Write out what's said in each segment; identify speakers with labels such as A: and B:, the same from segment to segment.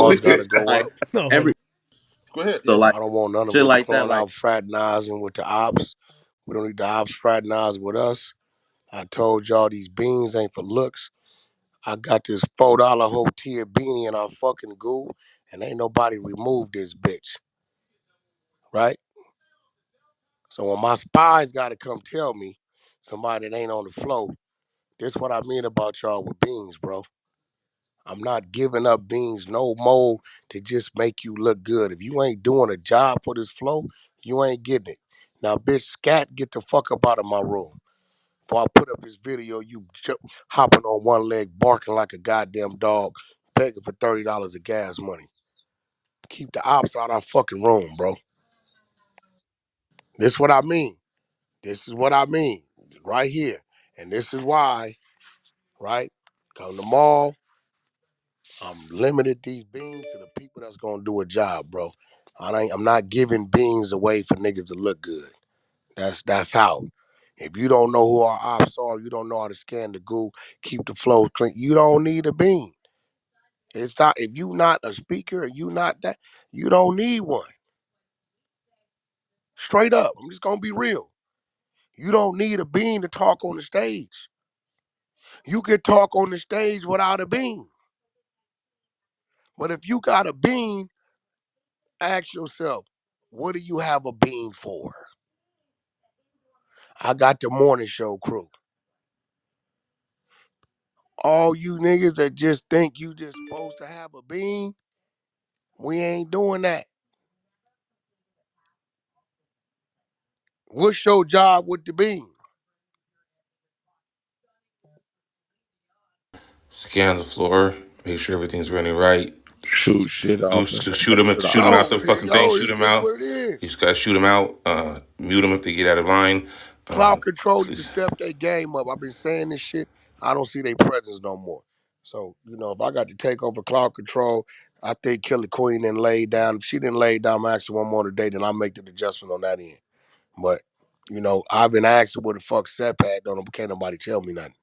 A: laws gotta go
B: like
A: up.
C: No,
B: every
C: go ahead.
B: so
C: Yeah.
B: like
A: I don't want none of
B: shit
A: us
B: like that.
A: going
B: Like
A: out fraternizing with the ops. We don't need the ops fraternizing with us. I told y'all these beans ain't for looks. I got this $4 whole tier beanie in our fucking goo, and ain't nobody removed this bitch, right? So when my spies gotta come tell me somebody that ain't on the flow, this what I mean about y'all with beans, bro. I'm not giving up beans no more to just make you look good. If you ain't doing a job for this flow, you ain't getting it. Now, bitch, scat, get the fuck up out of my room. Before I put up this video, you hopping on one leg, barking like a goddamn dog, begging for $30 of gas money. Keep the ops out our fucking room, bro. This what I mean. This is what I mean. Right here. And this is why, right? Come to the mall. I'm limited these beans to the people that's gonna do a job, bro. I'm not giving beans away for niggas to look good. That's how. If you don't know who our ops are, you don't know how to scan the goo, keep the flow clean. You don't need a bean. It's not if you not a speaker and you not that, you don't need one. Straight up. I'm just gonna be real. You don't need a bean to talk on the stage. You can talk on the stage without a bean. But if you got a bean, ask yourself, what do you have a bean for? I got the morning show crew. All you niggas that just think you just supposed to have a bean, we ain't doing that. What's your job with the bean?
D: Scan the floor, make sure everything's running right.
C: Shoot shit off and send that shit
D: Shoot
C: off.
D: them
A: Oh,
D: out the fucking thing.
A: yo,
D: Shoot
A: it's
D: them
A: just
D: out.
A: what it is.
D: You just gotta shoot them out. Mute them if they get out of line.
A: Cloud control need to
D: Please.
A: step their game up. I've been saying this shit. I don't see their presence no more. So, if I got to take over cloud control, I think Killer Queen then laid down. If she didn't lay down, I'm asking one more today, then I'll make the adjustment on that end. But, I've been asking where the fuck Setback, don't can't nobody tell me nothing.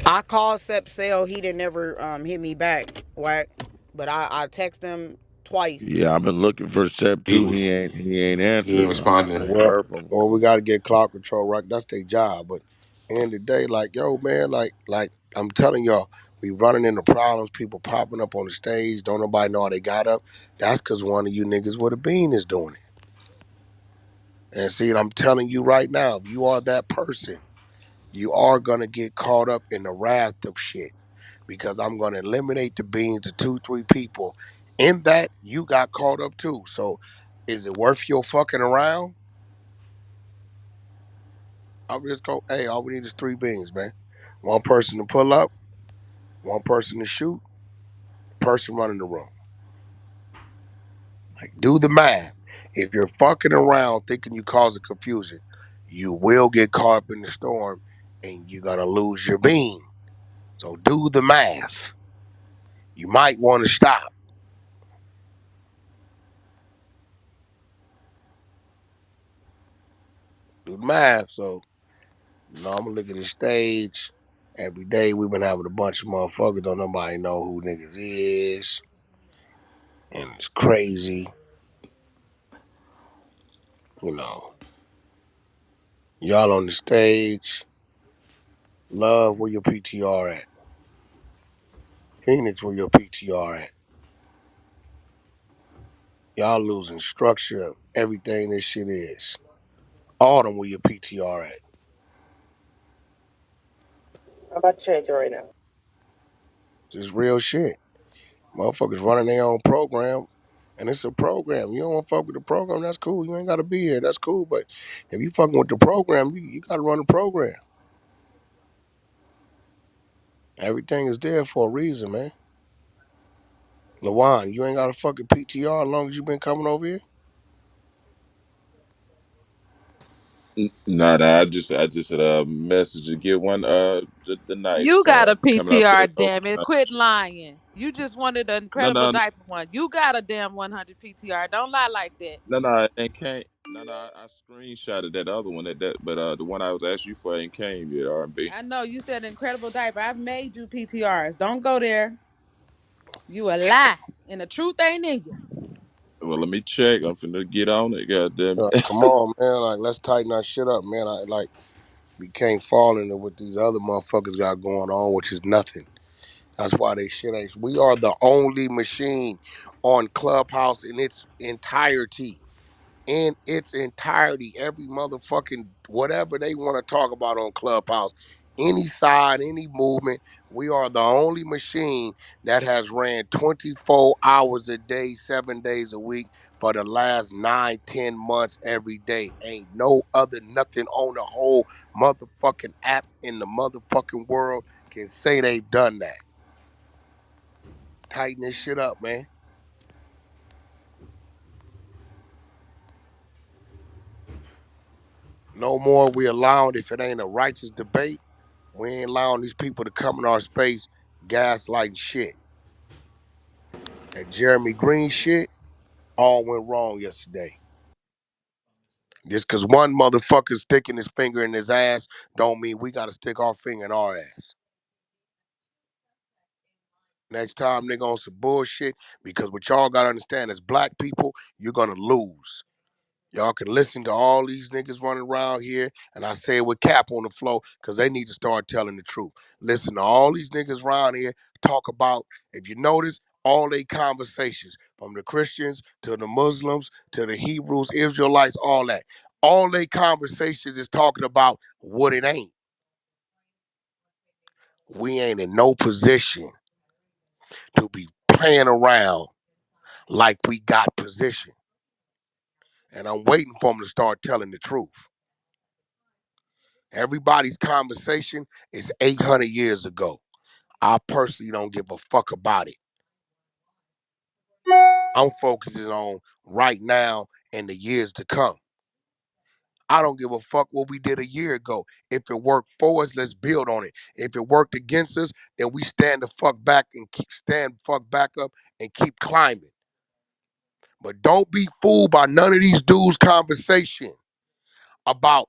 E: I called Sep Sale. He didn't ever hit me back, Wack. But I text him twice.
C: Yeah, I've been looking for Sep too.
D: He,
C: He ain't
D: he ain't
C: answered. I
D: responding.
C: ain't
A: Well,
C: heard from him.
A: we got to get cloud control right. That's their job. But end of the day, like, yo, man, like I'm telling y'all, we running into problems. People popping up on the stage. Don't nobody know how they got up. That's because one of you niggas with a bean is doing it. And see, I'm telling you right now, if you are that person, you are gonna get caught up in the wrath of shit. Because I'm gonna eliminate the beans to 2, 3 people. In that, you got caught up too. So, is it worth your fucking around? I'll just go, hey, all we need is 3 beans, man. One person to pull up, one person to shoot, person running the room. Like, do the math. If you're fucking around thinking you causing confusion, you will get caught up in the storm and you're gonna lose your bean. So do the math. You might want to stop. Do the math. So, I'm gonna look at the stage. Every day we've been having a bunch of motherfuckers. Don't nobody know who niggas is. And it's crazy. You know. Y'all on the stage. Love, where your PTR at? Phoenix, where your PTR at? Y'all losing structure of everything this shit is. Autumn, where your PTR at?
F: I'm about to change it right now.
A: Just real shit. Motherfuckers running their own program, and it's a program. You don't want to fuck with the program, that's cool. You ain't got to be here, that's cool. But if you fucking with the program, you got to run the program. Everything is there for a reason, man. Lawan, you ain't got a fucking PTR as long as you been coming over here.
G: Nah, nah, I just had a message to get one the
H: You
G: nights
H: got a
G: coming up to
H: PTR,
G: the
H: damn it. Quit lying. You just wanted the
G: no
H: incredible
G: no
H: diaper one. You got a damn 100 PTR. Don't lie like that.
G: no and came no I screenshotted that other one that but the one I was asking you for ain't came yet, R&B.
H: I know you said incredible diaper. I've made you PTRs. Don't go there. You a lie, and the truth ain't in you.
G: Well, let me check. I'm finna get on it. Goddamn it.
A: Come on, man. Like, let's tighten our shit up, man. We can't fall into what these other motherfuckers got going on, which is nothing. That's why they shit ain't. We are the only machine on Clubhouse in its entirety. In its entirety, every motherfucking whatever they want to talk about on Clubhouse, any side, any movement, we are the only machine that has ran 24 hours a day, 7 days a week for the last 9, 10 months every day. Ain't no other nothing on the whole motherfucking app in the motherfucking world can say they've done that. Tighten this shit up, man. No more we allowing if it ain't a righteous debate. We ain't allowing these people to come in our space gaslighting shit. That Jeremy Green shit all went wrong yesterday. Just cause one motherfucker sticking his finger in his ass don't mean we gotta stick our finger in our ass. Next time nigga on some bullshit, because what y'all gotta understand as black people, you're gonna lose. Y'all can listen to all these niggas running around here, and I say it with Cap on the floor, because they need to start telling the truth. Listen to all these niggas around here talk about, if you notice, all they conversations, from the Christians to the Muslims to the Hebrews, Israelites, all that. All they conversations is talking about what it ain't. We ain't in no position to be playing around like we got position. And I'm waiting for them to start telling the truth. Everybody's conversation is 800 years ago. I personally don't give a fuck about it. I'm focusing on right now and the years to come. I don't give a fuck what we did a year ago. If it worked for us, let's build on it. If it worked against us, then we stand the fuck back and stand fuck back up and keep climbing. But don't be fooled by none of these dudes' conversation about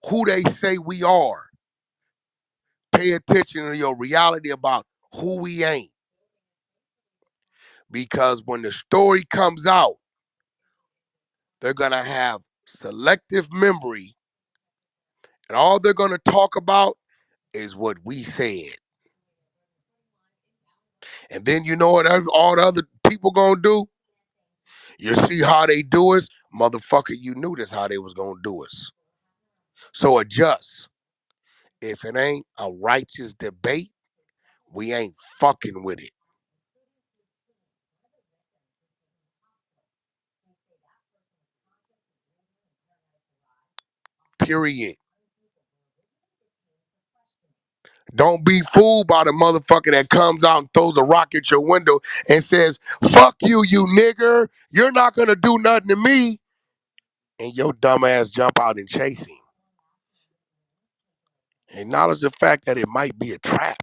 A: who they say we are. Pay attention to your reality about who we ain't. Because when the story comes out, they're going to have selective memory, and all they're going to talk about is what we said. And then you know what all the other people going to do? You see how they do us? Motherfucker, you knew this how they was going to do us. So adjust. If it ain't a righteous debate, we ain't fucking with it. Period. Don't be fooled by the motherfucker that comes out and throws a rock at your window and says, fuck you, you nigger. You're not going to do nothing to me. And your dumb ass jump out and chase him. Acknowledge the fact that it might be a trap.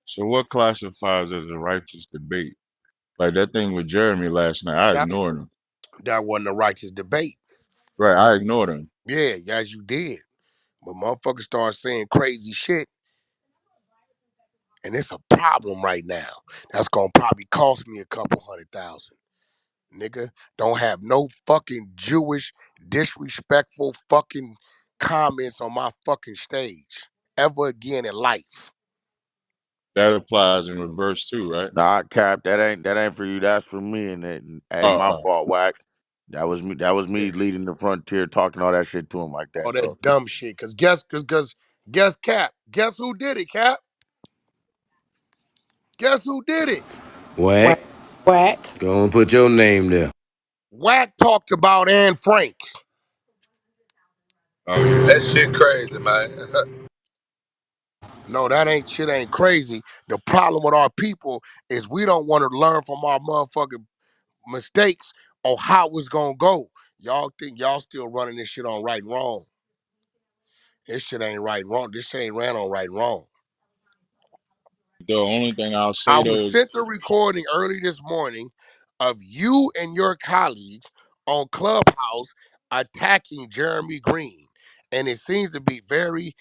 B: So what classifies as a righteous debate? Like that thing with Jeremy last night, I
A: That,
B: ignored him.
A: that wasn't a righteous debate.
B: Right, I ignored him.
A: Yeah, as you did. But motherfuckers start saying crazy shit, and it's a problem right now. That's going to probably cost me a couple 100,000. Nigga, don't have no fucking Jewish disrespectful fucking comments on my fucking stage ever again in life.
B: That applies in reverse too, right?
C: Nah, Cap, that ain't for you. That's for me. And that ain't
B: Oh,
C: my
B: oh.
C: fault, Wack. That was me. That was
A: Yeah.
C: me leading the frontier, talking all that shit to him like that.
A: All that
C: So
A: dumb shit. Cause guess Cap. Guess who did it, Cap? Guess who did it?
E: Whack,
I: Whack, whack.
E: go and put your name there.
A: Wack talked about Anne Frank.
B: Oh yeah.
J: That shit crazy, man.
A: No, that ain't shit ain't crazy. The problem with our people is we don't want to learn from our motherfucking mistakes on how it's gonna go. Y'all think y'all still running this shit on right and wrong. This shit ain't right and wrong. This shit ain't ran on right and wrong.
B: The only thing I'll
A: I
B: say
A: was
B: though is
A: sent a recording early this morning of you and your colleagues on Clubhouse attacking Jeremy Green. and it seems to be very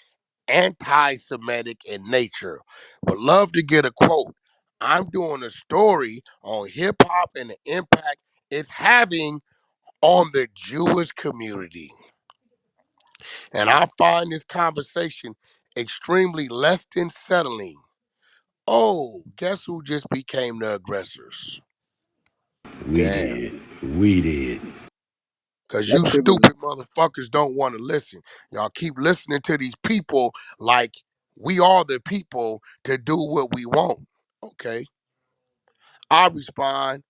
A: anti-Semitic in nature. Would love to get a quote. I'm doing a story on hip hop and the impact it's having on the Jewish community. And I find this conversation extremely less than settling. Oh, guess who just became the aggressors?
I: We
A: Damn.
I: did. We did.
A: Because you
J: That shit was
A: stupid motherfuckers don't want to listen. Y'all keep listening to these people like we are the people to do what we want. Okay. I respond,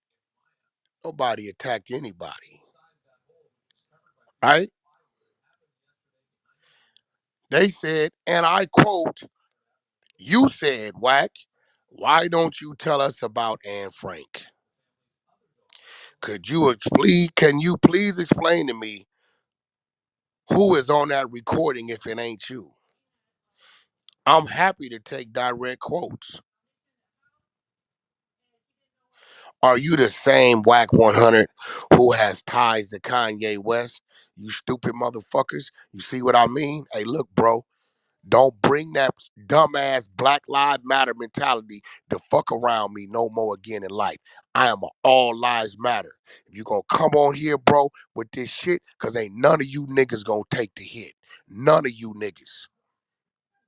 A: nobody attacked anybody. Right? They said, and I quote, you said, Wack, why don't you tell us about Anne Frank? Can you please explain to me who is on that recording if it ain't you? I'm happy to take direct quotes. Are you the same Wack 100 who has ties to Kanye West? You stupid motherfuckers. You see what I mean? Hey, look, bro. Don't bring that dumbass Black Lives Matter mentality to fuck around me no more again in life. I am a all lives matter. If you gonna come on here, bro, with this shit, cause ain't none of you niggas gonna take the hit. None of you niggas.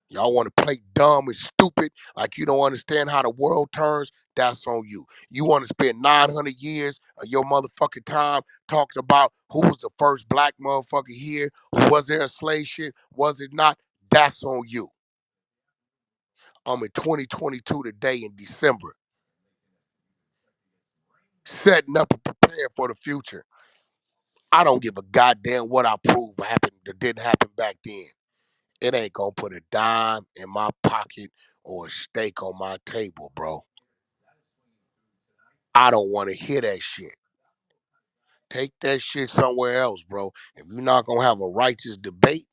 A: Y'all want to play dumb and stupid like you don't understand how the world turns? That's on you. You want to spend 900 years of your motherfucking time talking about who was the first black motherfucker here? Was there a slave shit? Was it not? That's on you. I'm in 2022 today in December, setting up and preparing for the future. I don't give a goddamn what I proved happened that didn't happen back then. It ain't gonna put a dime in my pocket or a steak on my table, bro. I don't want to hear that shit. Take that shit somewhere else, bro. If you're not gonna have a righteous debate,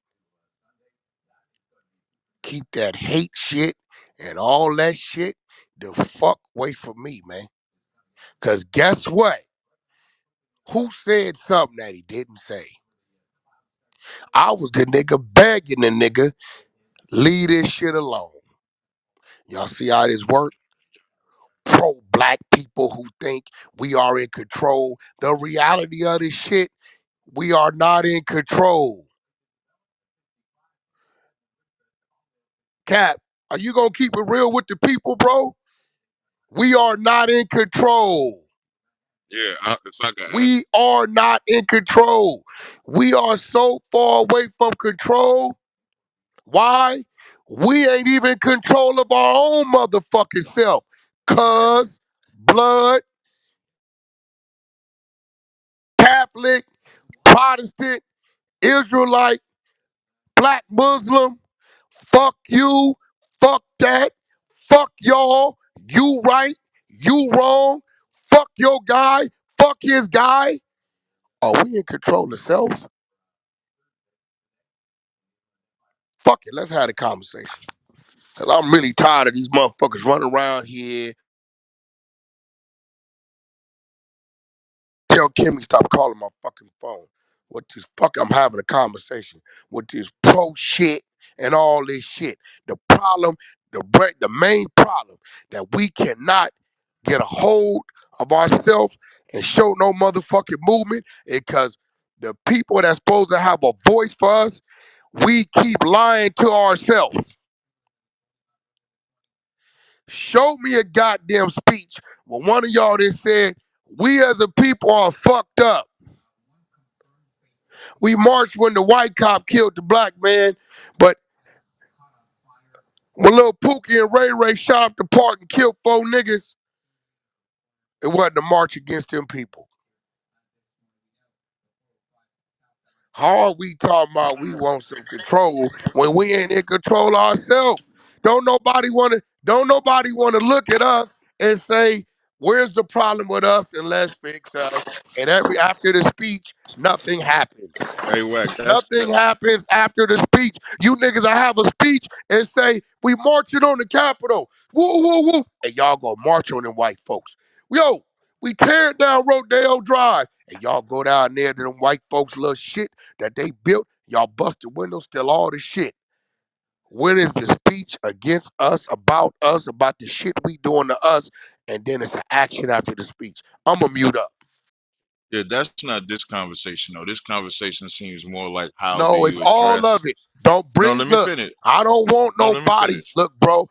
A: keep that hate shit and all that shit the fuck away from me, man. Cause guess what? Who said something that he didn't say? I was the nigga begging the nigga, leave this shit alone. Y'all see how this work? Pro-black people who think we are in control. The reality of this shit, we are not in control. Cap, are you gonna keep it real with the people, bro? We are not in control.
B: Yeah, if I can add,
A: We are not in control. We are so far away from control. Why? We ain't even in control of our own motherfucking self. Cuz, blood, Catholic, Protestant, Israelite, black Muslim, fuck you, fuck that, fuck y'all, you right, you wrong, fuck your guy, fuck his guy. Are we in control of self? Fuck it, let's have a conversation. Cause I'm really tired of these motherfuckers running around here. Tell Kimmy stop calling my fucking phone. What this fuck? I'm having a conversation with this pro shit and all this shit. The problem, the main problem that we cannot get a hold of ourselves and show no motherfucking movement is because the people that's supposed to have a voice for us, we keep lying to ourselves. Show me a goddamn speech where one of y'all that said, we as a people are fucked up. We marched when the white cop killed the black man, but when Lil Pookie and Ray Ray shot up the park and killed 4 niggas, it wasn't a march against them people. How are we talking about we want some control when we ain't in control ourselves? Don't nobody wanna look at us and say, where's the problem with us and let's fix us. And after the speech, nothing happens.
B: hey, Wack,
A: Nothing happens after the speech. You niggas will have a speech and say, we marching on the Capitol. Woo, woo, woo. And y'all gonna march on them white folks. Yo, we tearing down Rodeo Drive. And y'all go down there to them white folks' little shit that they built. Y'all busted windows, still all this shit. When is the speech against us, about the shit we doing to us, and then it's an action after the speech? I'ma mute up.
B: Yeah, that's not this conversation though. This conversation seems more like how do
A: No, it's
B: you
A: all of
B: address.
A: it. Don't
B: No,
A: bring
B: let me
A: look.
B: finish.
A: I don't want
B: No, let me
A: nobody.
B: finish.
A: Look, bro.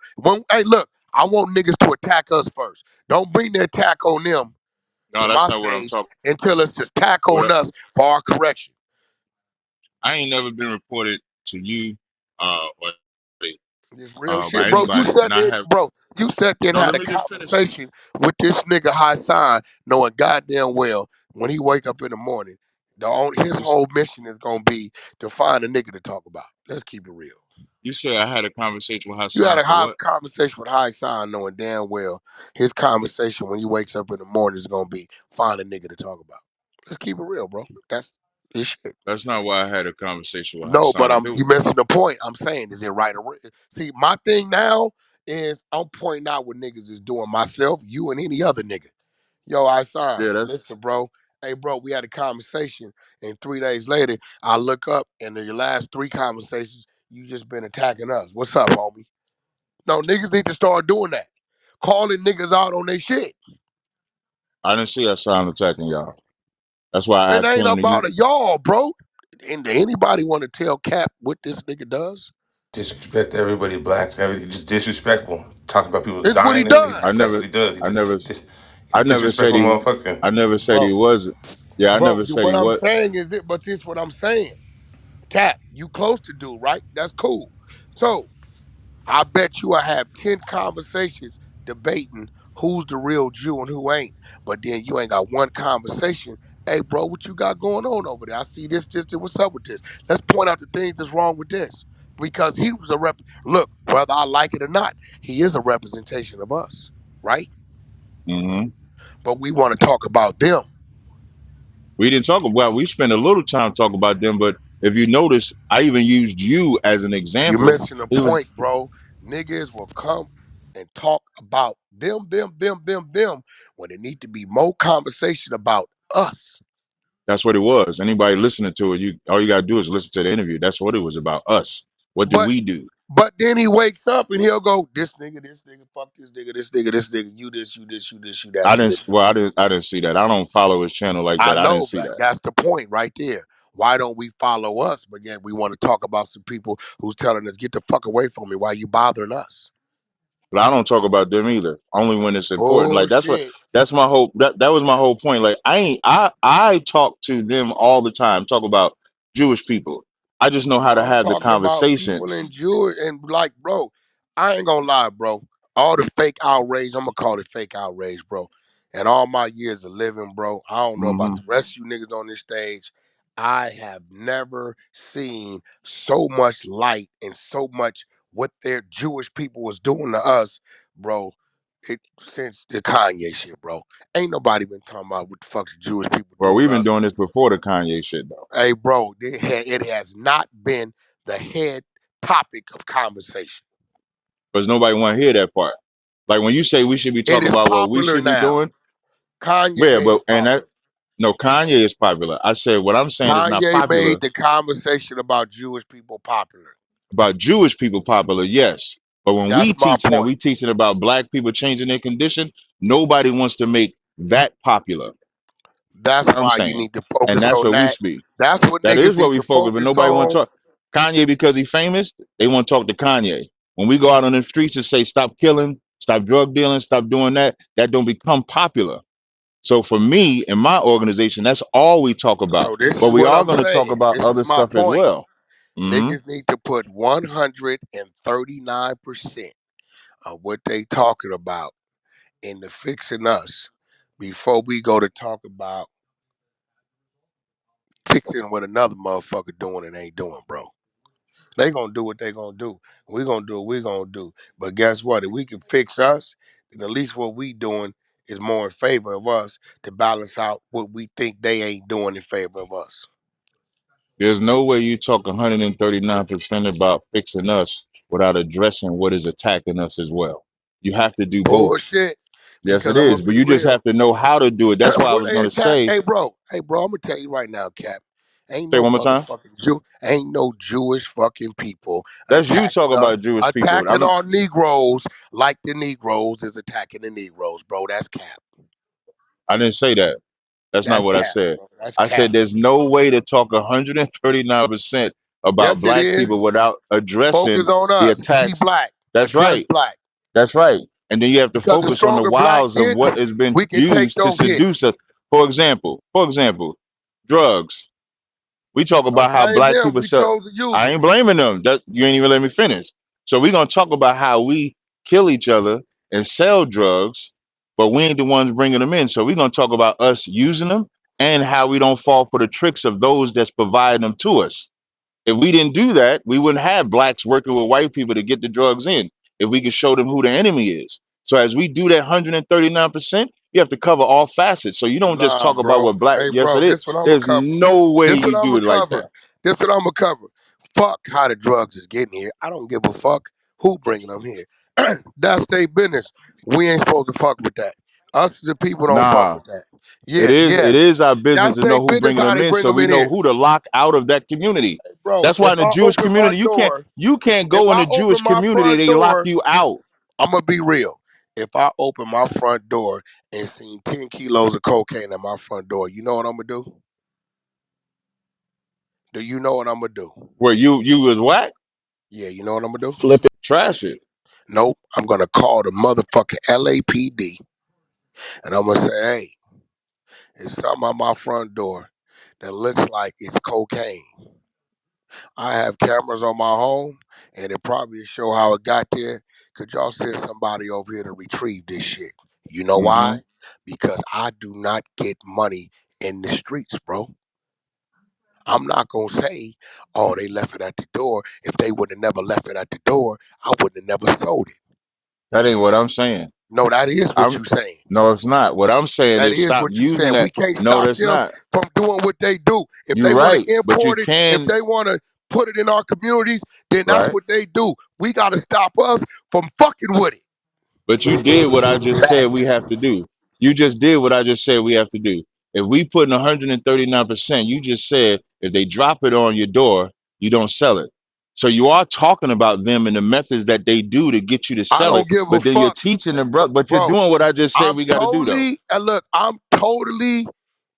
A: Hey, look. I want niggas to attack us first. Don't bring the attack on them
B: No,
A: to
B: that's
A: my
B: not what I'm
A: stage
B: talking.
A: until it's just attack
B: What
A: on us for our correction.
B: I ain't never been reported to you, or
A: This real
B: by
A: shit, bro. You
B: anybody,
A: sat
B: and I
A: there,
B: have.
A: bro. You sat there and
B: No,
A: had
B: let
A: a
B: me just finish.
A: conversation with this nigga High Sign, knowing goddamn well when he wake up in the morning, his
B: It's,
A: whole mission is gonna be to find a nigga to talk about. Let's keep it real.
B: you said I had a conversation with
A: You had
B: Hassan
A: a
B: for
A: high
B: what?
A: conversation with High Sign, knowing damn well his conversation when he wakes up in the morning is gonna be find a nigga to talk about. Let's keep it real, bro. That's this shit.
B: That's not why I had a conversation with
A: No, but
B: Hassan. If it
A: you missing the point. I'm saying, is it right or wrong? See, my thing now is I'm pointing out what niggas is doing. Myself, you, and any other nigga. Yo, I sign.
B: yeah, that's
A: Listen, bro. Hey, bro, we had a conversation, and 3 days later, I look up, and in the last three conversations, you just been attacking us. What's up, homie? No, niggas need to start doing that. Calling niggas out on their shit.
B: I didn't see Hassan attacking y'all. That's why I
A: It
B: asked
A: ain't
B: him to
A: about
B: you.
A: a y'all, bro. And anybody want to tell Cap what this nigga does?
D: Disrespect everybody, blacks, everything. Just disrespectful. Talking about people
A: It's what he
D: dying and
A: done.
B: I
D: that's what
B: never,
D: he does.
B: I never,
D: He's a
B: I never said
D: disrespectful
B: he.
D: motherfucker.
B: I never said he
A: Bro,
B: wasn't. Yeah, I
A: bro,
B: never said
A: what
B: he
A: I'm
B: was.
A: saying is it, but this what I'm saying. Cap, you close to dude, right? That's cool. So I bet you I have 10 conversations debating who's the real Jew and who ain't. But then you ain't got one conversation. Hey, bro, what you got going on over there? I see this, what's up with this? Let's point out the things that's wrong with this. Because he was a look, whether I like it or not, he is a representation of us, right?
B: Hmm.
A: But we want to talk about them.
B: We didn't talk about. We spent a little time talking about them, but if you notice, I even used you as an
A: You're
B: example.
A: missing the
B: He was.
A: point, bro. Niggas will come and talk about them, when it need to be more conversation about us.
B: That's what it was. Anybody listening to it, you all you gotta do is listen to the interview. That's what it was about. Us. What do
A: But
B: we do?
A: but then he wakes up and he'll go, this nigga, fuck this nigga, you this, you this, you that,
B: I
A: you
B: didn't.
A: this.
B: Well, I didn't see that. I don't follow his channel like
A: I
B: that. I didn't
A: know,
B: see
A: but
B: that.
A: that's the point right there. Why don't we follow us? But yet we want to talk about some people who's telling us, get the fuck away from me. Why you bothering us?
B: But I don't talk about them either. Only when it's important. Like that's what.
A: Bullshit.
B: That's my whole. That was my whole point. Like I ain't. I talk to them all the time. Talk about Jewish people. I just know how to
A: I'm
B: have the
A: talking about
B: conversation.
A: people in Jewish and like, bro, I ain't gonna lie, bro. All the fake outrage, I'm gonna call it fake outrage, bro. And all my years of living, bro, I don't know about
B: Hmm.
A: the rest of you niggas on this stage. I have never seen so much light and so much what their Jewish people was doing to us, bro. Since the Kanye shit, bro. Ain't nobody been talking about what the fuck the Jewish people
B: Well,
A: doing
B: we've
A: to
B: been
A: us.
B: doing this before the Kanye shit though.
A: Hey, bro, it has not been the head topic of conversation.
B: Because nobody want to hear that part. Like when you say we should be
A: It
B: talking
A: is
B: about what we
A: popular
B: should be
A: now.
B: doing,
A: Kanye
B: yeah,
A: made
B: but
A: it
B: and that
A: popular.
B: no, Kanye is popular. I said what I'm saying is not
A: Kanye
B: popular.
A: made the conversation about Jewish people popular.
B: About Jewish people popular, yes. But when
A: That's
B: we
A: my
B: teaching and
A: point.
B: we teaching about black people changing their condition, nobody wants to make that popular.
A: That's
B: That's what I'm
A: why you
B: saying.
A: need to
B: And
A: focus
B: that's
A: on
B: what we
A: that.
B: speak.
A: That's what
B: That is
A: niggas
B: what
A: need
B: we
A: to
B: focus, but
A: focus
B: nobody want to
A: on.
B: talk. Kanye, because he famous, they want to talk to Kanye. When we go out on the streets and say, stop killing, stop drug dealing, stop doing that, that don't become popular. So for me and my organization, that's all we talk about.
A: So this
B: But
A: is
B: we
A: what
B: are
A: I'm
B: going to talk
A: saying.
B: about
A: This is
B: other
A: my
B: stuff as
A: point.
B: well. Hmm.
A: Niggas need to put 139% of what they talking about into fixing us before we go to talk about fixing what another motherfucker doing and ain't doing, bro. They gonna do what they gonna do. We gonna do what we gonna do. But guess what? If we can fix us, then at least what we doing is more in favor of us to balance out what we think they ain't doing in favor of us.
B: There's no way you talk 139% about fixing us without addressing what is attacking us as well. You have to do both.
A: Bullshit.
B: Yes,
A: Because
B: it
A: I'm gonna
B: is. But
A: be
B: you just
A: real.
B: have to know how to do it. That's why I
A: What
B: was
A: they
B: going to
A: attack?
B: say
A: Hey bro, I'm gonna tell you right now, Cap. Ain't
B: Say
A: no
B: one more time.
A: motherfucking ain't no Jewish fucking people
B: That's you talking about Jewish people.
A: attacking our Negroes like the Negroes is attacking the Negroes, bro. That's cap.
B: I didn't say that. That's not
A: That's
B: what I
A: cap,
B: said.
A: bro. That's
B: I
A: cap.
B: said there's no way to talk 139% about
A: Yes, it
B: black people
A: is.
B: without addressing
A: Focus on
B: the
A: us. Be
B: attacks.
A: black.
B: That's
A: Address
B: right.
A: black.
B: That's right. And then you have to
A: Because the
B: focus on the
A: stronger black
B: wiles of
A: gets,
B: what has been
A: we can take
B: used to
A: those
B: seduce
A: hits.
B: us. For example, drugs. We talk
A: Don't
B: about how
A: blame
B: black
A: them.
B: people
A: We
B: sell.
A: chose to use
B: I
A: them.
B: ain't blaming them. That you ain't even let me finish. So we're gonna talk about how we kill each other and sell drugs, but we ain't the ones bringing them in. So we're gonna talk about us using them and how we don't fall for the tricks of those that's providing them to us. If we didn't do that, we wouldn't have blacks working with white people to get the drugs in. If we could show them who the enemy is. So as we do that 139%, you have to cover all facets. So you don't just
A: Nah,
B: talk about
A: bro.
B: what black.
A: Hey,
B: Yes,
A: bro,
B: it is.
A: this what I'm gonna
B: There's
A: cover.
B: no way
A: This what
B: you
A: I'm
B: do
A: gonna
B: it like
A: cover.
B: that.
A: This what I'm gonna cover. Fuck how the drugs is getting here. I don't give a fuck who bringing them here. That's their business. We ain't supposed to fuck with that. Us the people don't fuck
B: Nah,
A: with that.
B: it
A: Yeah,
B: is. It
A: yes.
B: is our business
A: That's
B: to
A: their
B: know who
A: business
B: bringing
A: how
B: them
A: they
B: in,
A: bring
B: so
A: them
B: we
A: in
B: know
A: here.
B: who to lock out of that community.
A: Bro,
B: That's why in the Jewish community, you can't
A: if
B: go in
A: I
B: the Jewish
A: open my
B: community.
A: front
B: They lock
A: door,
B: you out.
A: I'm gonna be real. If I open my front door and seen 10 kilos of cocaine at my front door, you know what I'm gonna do? Do you know what I'm gonna do?
B: Where you was whack,
A: Yeah, you know what I'm gonna do?
B: flip it, trash it.
A: Nope. I'm gonna call the motherfucking LAPD and I'm gonna say, hey, there's something on my front door that looks like it's cocaine. I have cameras on my home and it probably show how it got there. Could y'all send somebody over here to retrieve this shit? You know
B: Hmm.
A: why? Because I do not get money in the streets, bro. I'm not gonna say, oh, they left it at the door. If they would have never left it at the door, I wouldn't have never sold it.
B: That ain't what I'm saying.
A: No, that is what
B: I'm
A: you saying.
B: no, it's not. What I'm saying
A: That
B: is
A: is
B: stop
A: what you
B: using
A: saying. We
B: that.
A: can't
B: No,
A: stop
B: that's
A: them
B: not.
A: from doing what they do. If
B: You're
A: they want
B: right,
A: to
B: but you
A: import it, if
B: can.
A: they want to put it in our communities, then that's
B: Right.
A: what they do. We got to stop us from fucking with it.
B: But you did what I just said we
A: Facts.
B: have to do. You just did what I just said we have to do. If we put in 139%, you just said if they drop it on your door, you don't sell it. So you are talking about them and the methods that they do to get you to
A: I
B: sell
A: don't
B: it.
A: give a
B: But then you're
A: fuck,
B: teaching them, bro. But you're
A: bro.
B: doing what I just said we got to do, though.
A: I'm totally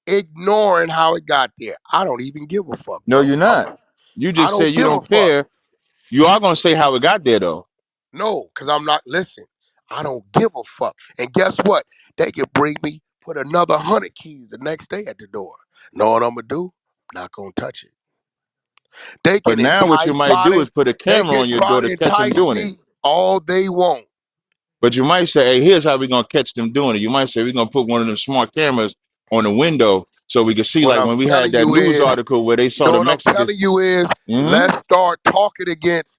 A: ignoring how it got there. I don't even give a fuck,
B: No,
A: bro.
B: you're not. You
A: I
B: just
A: don't
B: said you
A: give a
B: don't
A: fuck.
B: care. You are going to say how it got there, though.
A: No, because I'm not, listen, I don't give a fuck. And guess what? They can bring me, put another 100 keys the next day at the door. Know what I'm going to do? Not going to touch it. They
B: But
A: can
B: now what you might do is put a
A: they
B: camera
A: can
B: on your
A: try
B: door
A: to
B: to catch them
A: entice
B: doing it.
A: me all they want.
B: But you might say, hey, here's how we're gonna catch them doing it. You might say we're gonna put one of them smart cameras on the window so we can see,
A: What
B: like
A: I'm
B: when we had
A: telling
B: that
A: you
B: news
A: is,
B: article where they
A: you
B: saw
A: know
B: the
A: what I'm
B: Mexicans.
A: telling you is,
B: Hmm.
A: let's start talking against,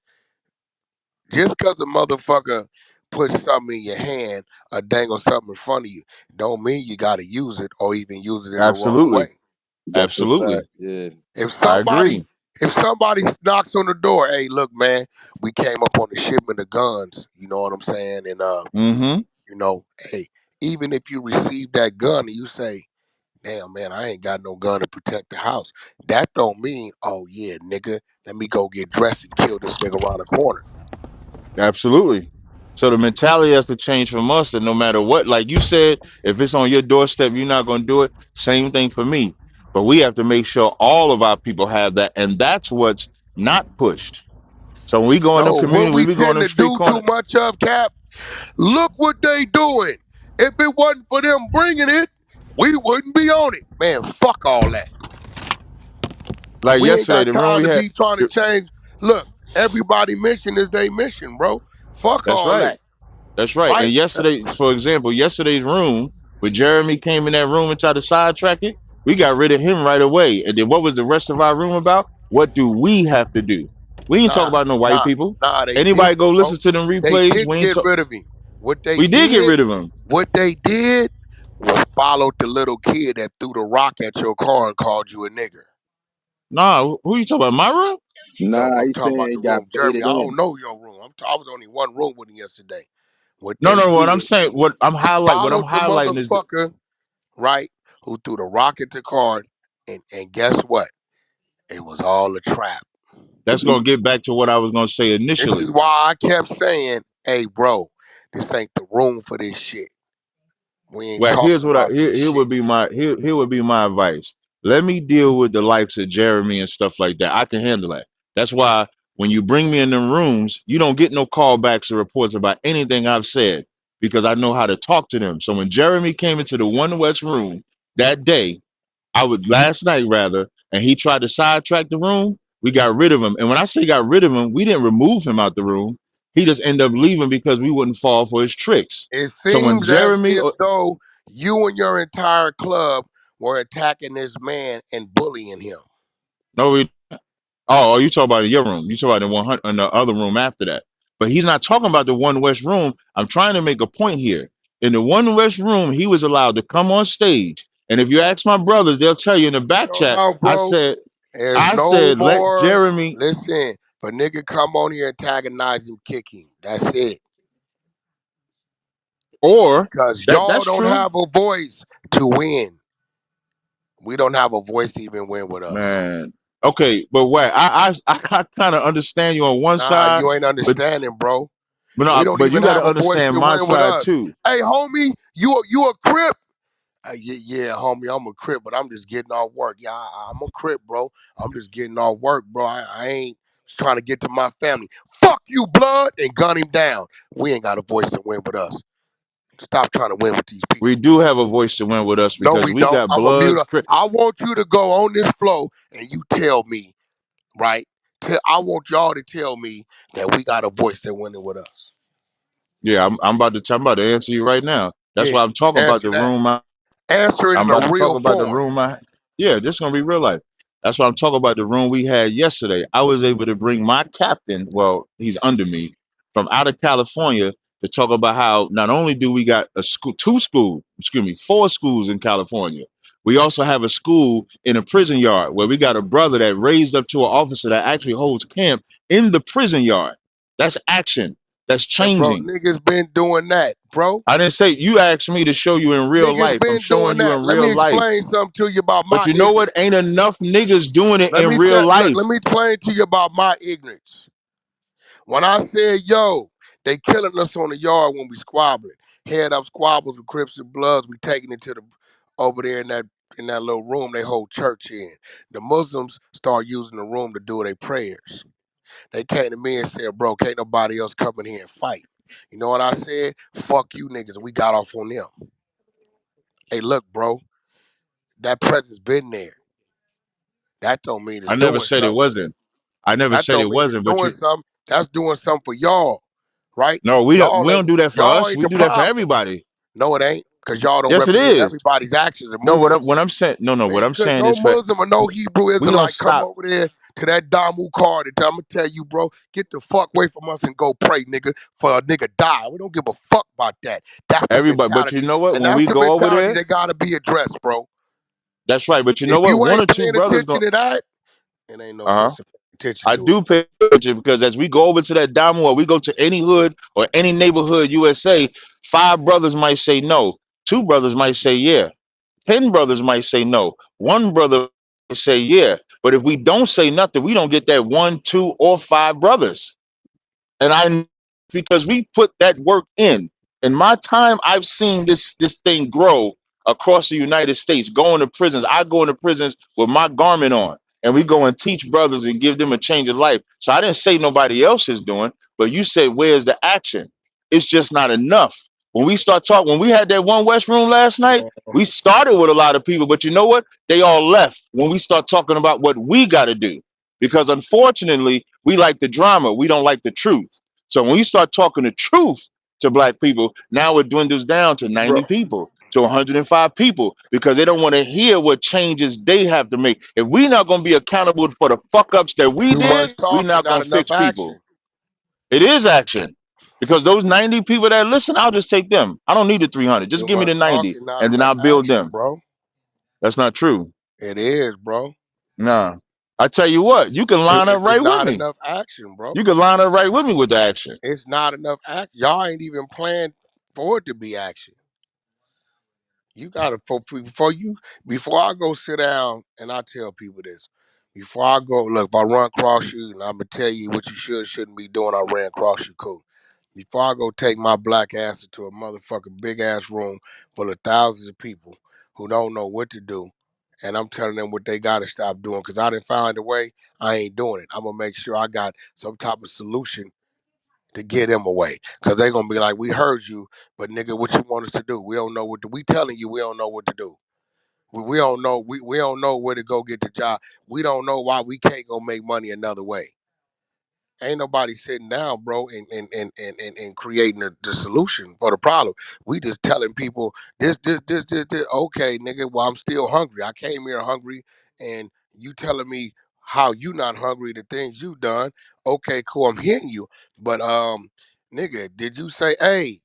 A: just because a motherfucker puts something in your hand or dangle something in front of you, don't mean you got to use it or even use it in the wrong
B: Absolutely,
A: way.
G: That's a
B: absolutely,
G: fact. Yeah.
A: If
B: I
A: somebody
B: agree.
A: if somebody knocks on the door, hey, look, man, we came up on the shipment of guns. You know what I'm saying? And
B: Hmm.
A: hey, even if you receive that gun and you say, damn, man, I ain't got no gun to protect the house, that don't mean, oh yeah, nigga, let me go get dressed and kill this nigga around the corner.
B: Absolutely. So the mentality has to change from us that no matter what, like you said, if it's on your doorstep, you're not gonna do it. Same thing for me. But we have to make sure all of our people have that, and that's what's not pushed. So when we go in them
A: No, what
B: community,
A: we
B: we go in
A: tend
B: them
A: to
B: street
A: do too
B: corner.
A: much of, Cap, look what they doing. If it wasn't for them bringing it, we wouldn't be on it. Man, fuck all that.
B: Like
A: We ain't
B: yesterday,
A: got
B: the room
A: time
B: we
A: to
B: had.
A: be trying to change. Look, everybody mission is their mission, bro. Fuck
B: That's
A: all
B: right.
A: that,
B: That's right.
A: right?
B: And yesterday, for example, yesterday's room, when Jeremy came in that room and tried to sidetrack it, we got rid of him right away. And then what was the rest of our room about? What do we have to do? We ain't talk
A: Nah,
B: about no white
A: nah,
B: people.
A: nah. They
B: Anybody
A: didn't,
B: go
A: bro.
B: listen to them
A: They
B: replays? We
A: didn't
B: ain't
A: get
B: talk.
A: rid of him. What they
B: We did get
A: did,
B: rid of him.
A: what they did was followed the little kid that threw the rock at your car and called you a nigger.
B: Nah, who you talking about? My room?
A: No,
G: Nah,
A: I'm
G: he
A: talking
G: saying
A: about
G: he
A: the
G: got
A: room, Jeremy.
G: baited
A: I don't
G: in.
A: know your room. I was only in one room with him yesterday. What
B: No,
A: they
B: no. What I'm
A: did,
B: saying,
A: he
B: what I'm
A: followed the
B: highlighting is,
A: motherfucker, right? Who threw the rock at the car, and guess what? It was all a trap.
B: That's gonna get back to what I was gonna say
A: This is
B: initially.
A: why I kept saying, hey, bro, this ain't the room for this shit. We ain't
B: Well,
A: talking
B: here's what I
A: about this
B: here
A: shit.
B: would be my here would be my advice. Let me deal with the likes of Jeremy and stuff like that. I can handle that. That's why when you bring me in the rooms, you don't get no callbacks or reports about anything I've said because I know how to talk to them. So when Jeremy came into the One West room that day, I would last night rather, and he tried to sidetrack the room, we got rid of him. And when I say got rid of him, we didn't remove him out the room. He just ended up leaving because we wouldn't fall for his tricks.
A: It
B: So when
A: seems as
B: Jeremy
A: if though you and your entire club were attacking this man and bullying him.
B: no, oh, you talk about in your room. You talk about the 100 in the other room after that. But he's not talking about the One West room. I'm trying to make a point here. In the One West room, he was allowed to come on stage. And if you ask my brothers, they'll tell you in the back chat,
A: No, bro. There's
B: I
A: no
B: said, let
A: more.
B: Jeremy,
A: Listen, if a nigga come on here, antagonize him, kick him. That's it.
B: or
A: Because
B: that's
A: y'all don't
B: true.
A: have a voice to win. We don't have a voice to even win with us.
B: Man. Okay, but wait, I kind of understand you on one
A: Nah,
B: side,
A: you ain't
B: but
A: understanding, bro. We
B: no,
A: don't
B: but you
A: even
B: got to
A: have a voice
B: understand
A: to
B: my
A: win with
B: side
A: us.
B: too.
A: Hey, homie, you a crip? Yeah, homie, I'm a crip, but I'm just getting off work. Yeah, I'm a crip, bro. I'm just getting off work, bro. I ain't just trying to get to my family. Fuck you, blood, and gun him down. We ain't got a voice to win with us. Stop trying to win with these
B: We
A: people.
B: do have a voice to win with us
A: No,
B: because
A: we
B: we
A: don't.
B: got
A: I'm a mute
B: Bloods.
A: up. I want you to go on this flow and you tell me, right? I want y'all to tell me that we got a voice that winning with us.
B: Yeah, I'm about to answer you right now. That's
A: Yeah,
B: why I'm talking about
A: answer
B: the
A: that.
B: room.
A: Answer it
B: I'm
A: in
B: about
A: a
B: to talk
A: real
B: about the
A: form.
B: room. Yeah, this is gonna be real life. That's what I'm talking about. The room we had yesterday. I was able to bring my captain. Well, he's under me from out of California to talk about how not only do we got a school, four schools in California. We also have a school in a prison yard where we got a brother that raised up to an officer that actually holds camp in the prison yard. That's action. That's
A: And bro,
B: changing.
A: niggas been doing that, bro.
B: I didn't say you asked me to show you in real
A: Niggas
B: life. I'm
A: been doing
B: showing you
A: that.
B: in
A: Let
B: real
A: me
B: life.
A: explain something to you about
B: But
A: my
B: you know what?
A: ignorance.
B: Ain't enough niggas doing it
A: Let
B: in
A: me
B: real
A: tell look,
B: life.
A: let me explain to you about my ignorance. When I said, yo, they killing us on the yard when we squabbling. Head up squabbles with Crips and Bloods, we taking it to the over there in that little room they hold church in. The Muslims start using the room to do their prayers. They came to me and said, bro, can't nobody else come in here and fight. You know what I said? Fuck you niggas. We got off on them. Hey, look, bro, that presence been there. That don't mean it's
B: I never
A: doing
B: said it
A: something.
B: wasn't. I never
A: That
B: said
A: don't
B: it
A: mean it's
B: wasn't. But
A: doing
B: you,
A: something. That's doing something for y'all, right?
B: no, we don't do that for
A: Y'all
B: us.
A: ain't
B: We
A: the
B: do that for
A: problem.
B: everybody.
A: No, it ain't, because y'all don't
B: Yes, it
A: represent
B: is.
A: everybody's actions and
B: No,
A: movements.
B: what I'm saying, no, what
A: Man,
B: I'm
A: could
B: saying
A: no
B: is for
A: Muslim or no Hebrew
B: we don't
A: Israelite come
B: stop.
A: over there to that Damu card and I'm gonna tell you, bro, get the fuck away from us and go pray, nigga, for a nigga die. We don't give a fuck about that. That's the
B: Everybody, but you
A: mentality,
B: know what?
A: and
B: When
A: that's
B: we
A: the
B: go over
A: mentality
B: there,
A: that gotta be addressed, bro.
B: that's right. But you know
A: If
B: what?
A: you
B: One
A: ain't
B: or two
A: paying
B: brothers
A: attention
B: go.
A: to that, it ain't no
B: Uh huh.
A: sense of paying attention
B: I
A: to it.
B: do pay attention because as we go over to that Damo or we go to any hood or any neighborhood USA, five brothers might say no. Two brothers might say yeah. 10 brothers might say no. One brother might say yeah. But if we don't say nothing, we don't get that one, two, or five brothers. And because we put that work in. In my time, I've seen this thing grow across the United States. Going to prisons, I go into prisons with my garment on, and we go and teach brothers and give them a change of life. So I didn't say nobody else is doing, but you said where's the action? It's just not enough. When we start talking, when we had that One West room last night, we started with a lot of people, but you know what? They all left when we start talking about what we got to do. Because unfortunately, we like the drama, we don't like the truth. So when we start talking the truth to black people, now it dwindles down to
A: Bro,
B: 90 people, to 105 people, because they don't want to hear what changes they have to make. If we're not going to be accountable for the fuck ups that we
A: too
B: did,
A: much
B: we're
A: talking,
B: not
A: not
B: going to
A: enough
B: fix
A: action.
B: people. It is action. Because those 90 people that listen, I'll just take them. I don't need the 300. Just
A: Too
B: give me
A: much
B: the 90
A: talking, not
B: and then
A: enough
B: I'll build
A: action,
B: them.
A: bro.
B: That's not true.
A: It is, bro.
B: Nah. I tell you what, you can line up
A: It's
B: right with
A: not
B: me.
A: enough action, bro.
B: You can line up right with me with the action.
A: It's not enough action. Y'all ain't even planned for it to be action. You gotta before I go sit down and I tell people this. Before I go, look, if I run across you, and I'm gonna tell you what you shouldn't be doing, I ran across you, cool. Before I go take my black ass into a motherfucking big ass room full of thousands of people who don't know what to do, and I'm telling them what they gotta stop doing, cause I didn't find a way, I ain't doing it. I'm gonna make sure I got some type of solution to get them away. Cause they gonna be like, we heard you, but nigga, what you want us to do? We don't know what to, we telling you we don't know what to do. We don't know we don't know where to go get the job. We don't know why we can't go make money another way. Ain't nobody sitting down, bro, and creating the solution for the problem. We just telling people this. Okay, nigga, well, I'm still hungry. I came here hungry, and you telling me how you not hungry, the things you done. Okay, cool, I'm hearing you. But nigga, did you say, hey,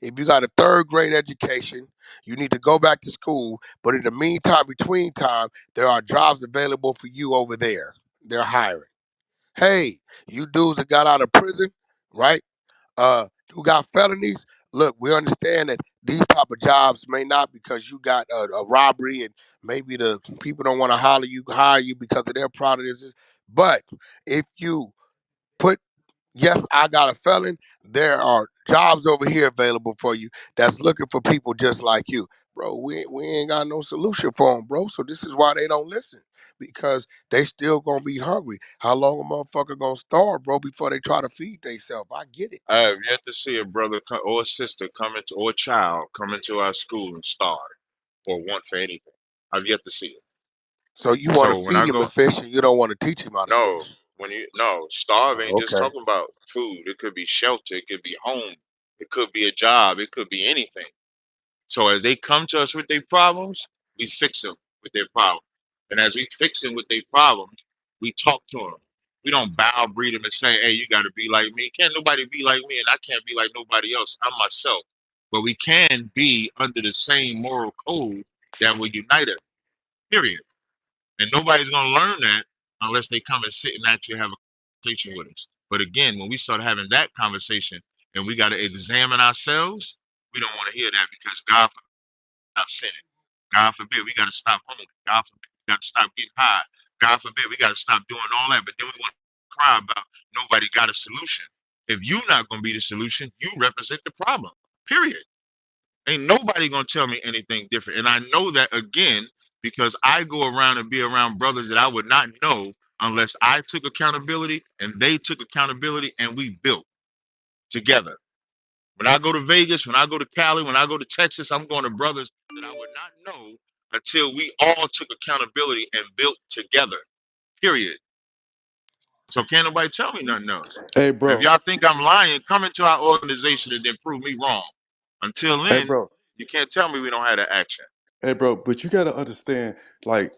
A: if you got a third grade education, you need to go back to school. But in the meantime, between time, there are jobs available for you over there. They're hiring. Hey, you dudes that got out of prison, right? Who got felonies? Look, we understand that these type of jobs may not because you got a robbery and maybe the people don't want to hire you because of their product. But if you put yes, I got a felon. There are jobs over here available for you that's looking for people just like you. Bro, we ain't got no solution for them, bro. So this is why they don't listen because they still gonna be hungry. How long a motherfucker gonna starve, bro, before they try to feed themselves? I get it.
B: I have yet to see a brother or a sister come into or a child come into our school and starve or want for anything. I've yet to see it.
A: So you want to
B: So when
A: feed
B: I
A: him the
B: go,
A: fish and you don't want to teach him how to
B: no,
A: fish.
B: starve ain't
A: Oh,
B: just
A: okay.
B: talking about food. It could be shelter, it could be home, it could be a job, it could be anything. So as they come to us with their problems, we fix them with their problems. And as we fix them with their problems, we talk to them. We don't bow breed them and say, hey, you got to be like me. Can't nobody be like me, and I can't be like nobody else. I'm myself. But we can be under the same moral code that will unite us, period. And nobody's going to learn that unless they come and sit and actually have a conversation with us. But again, when we start having that conversation and we got to examine ourselves, we don't want to hear that because God stop sinning. God forbid we got to stop holding. God forbid we got to stop getting high. God forbid we got to stop doing all that. But then we want to cry about nobody got a solution. If you're not going to be the solution, you represent the problem. Period. Ain't nobody going to tell me anything different. And I know that again because I go around and be around brothers that I would not know unless I took accountability and they took accountability and we built together. When I go to Vegas, when I go to Cali, when I go to Texas, I'm going to brothers that I would not know until we all took accountability and built together. Period. So can't nobody tell me nothing else.
J: Hey,
B: And if
J: bro.
B: y'all think I'm lying, come into our organization and then prove me wrong. Until
J: Hey,
B: then,
J: bro.
B: you can't tell me we don't have that action.
J: Hey, bro. But you got to understand, like,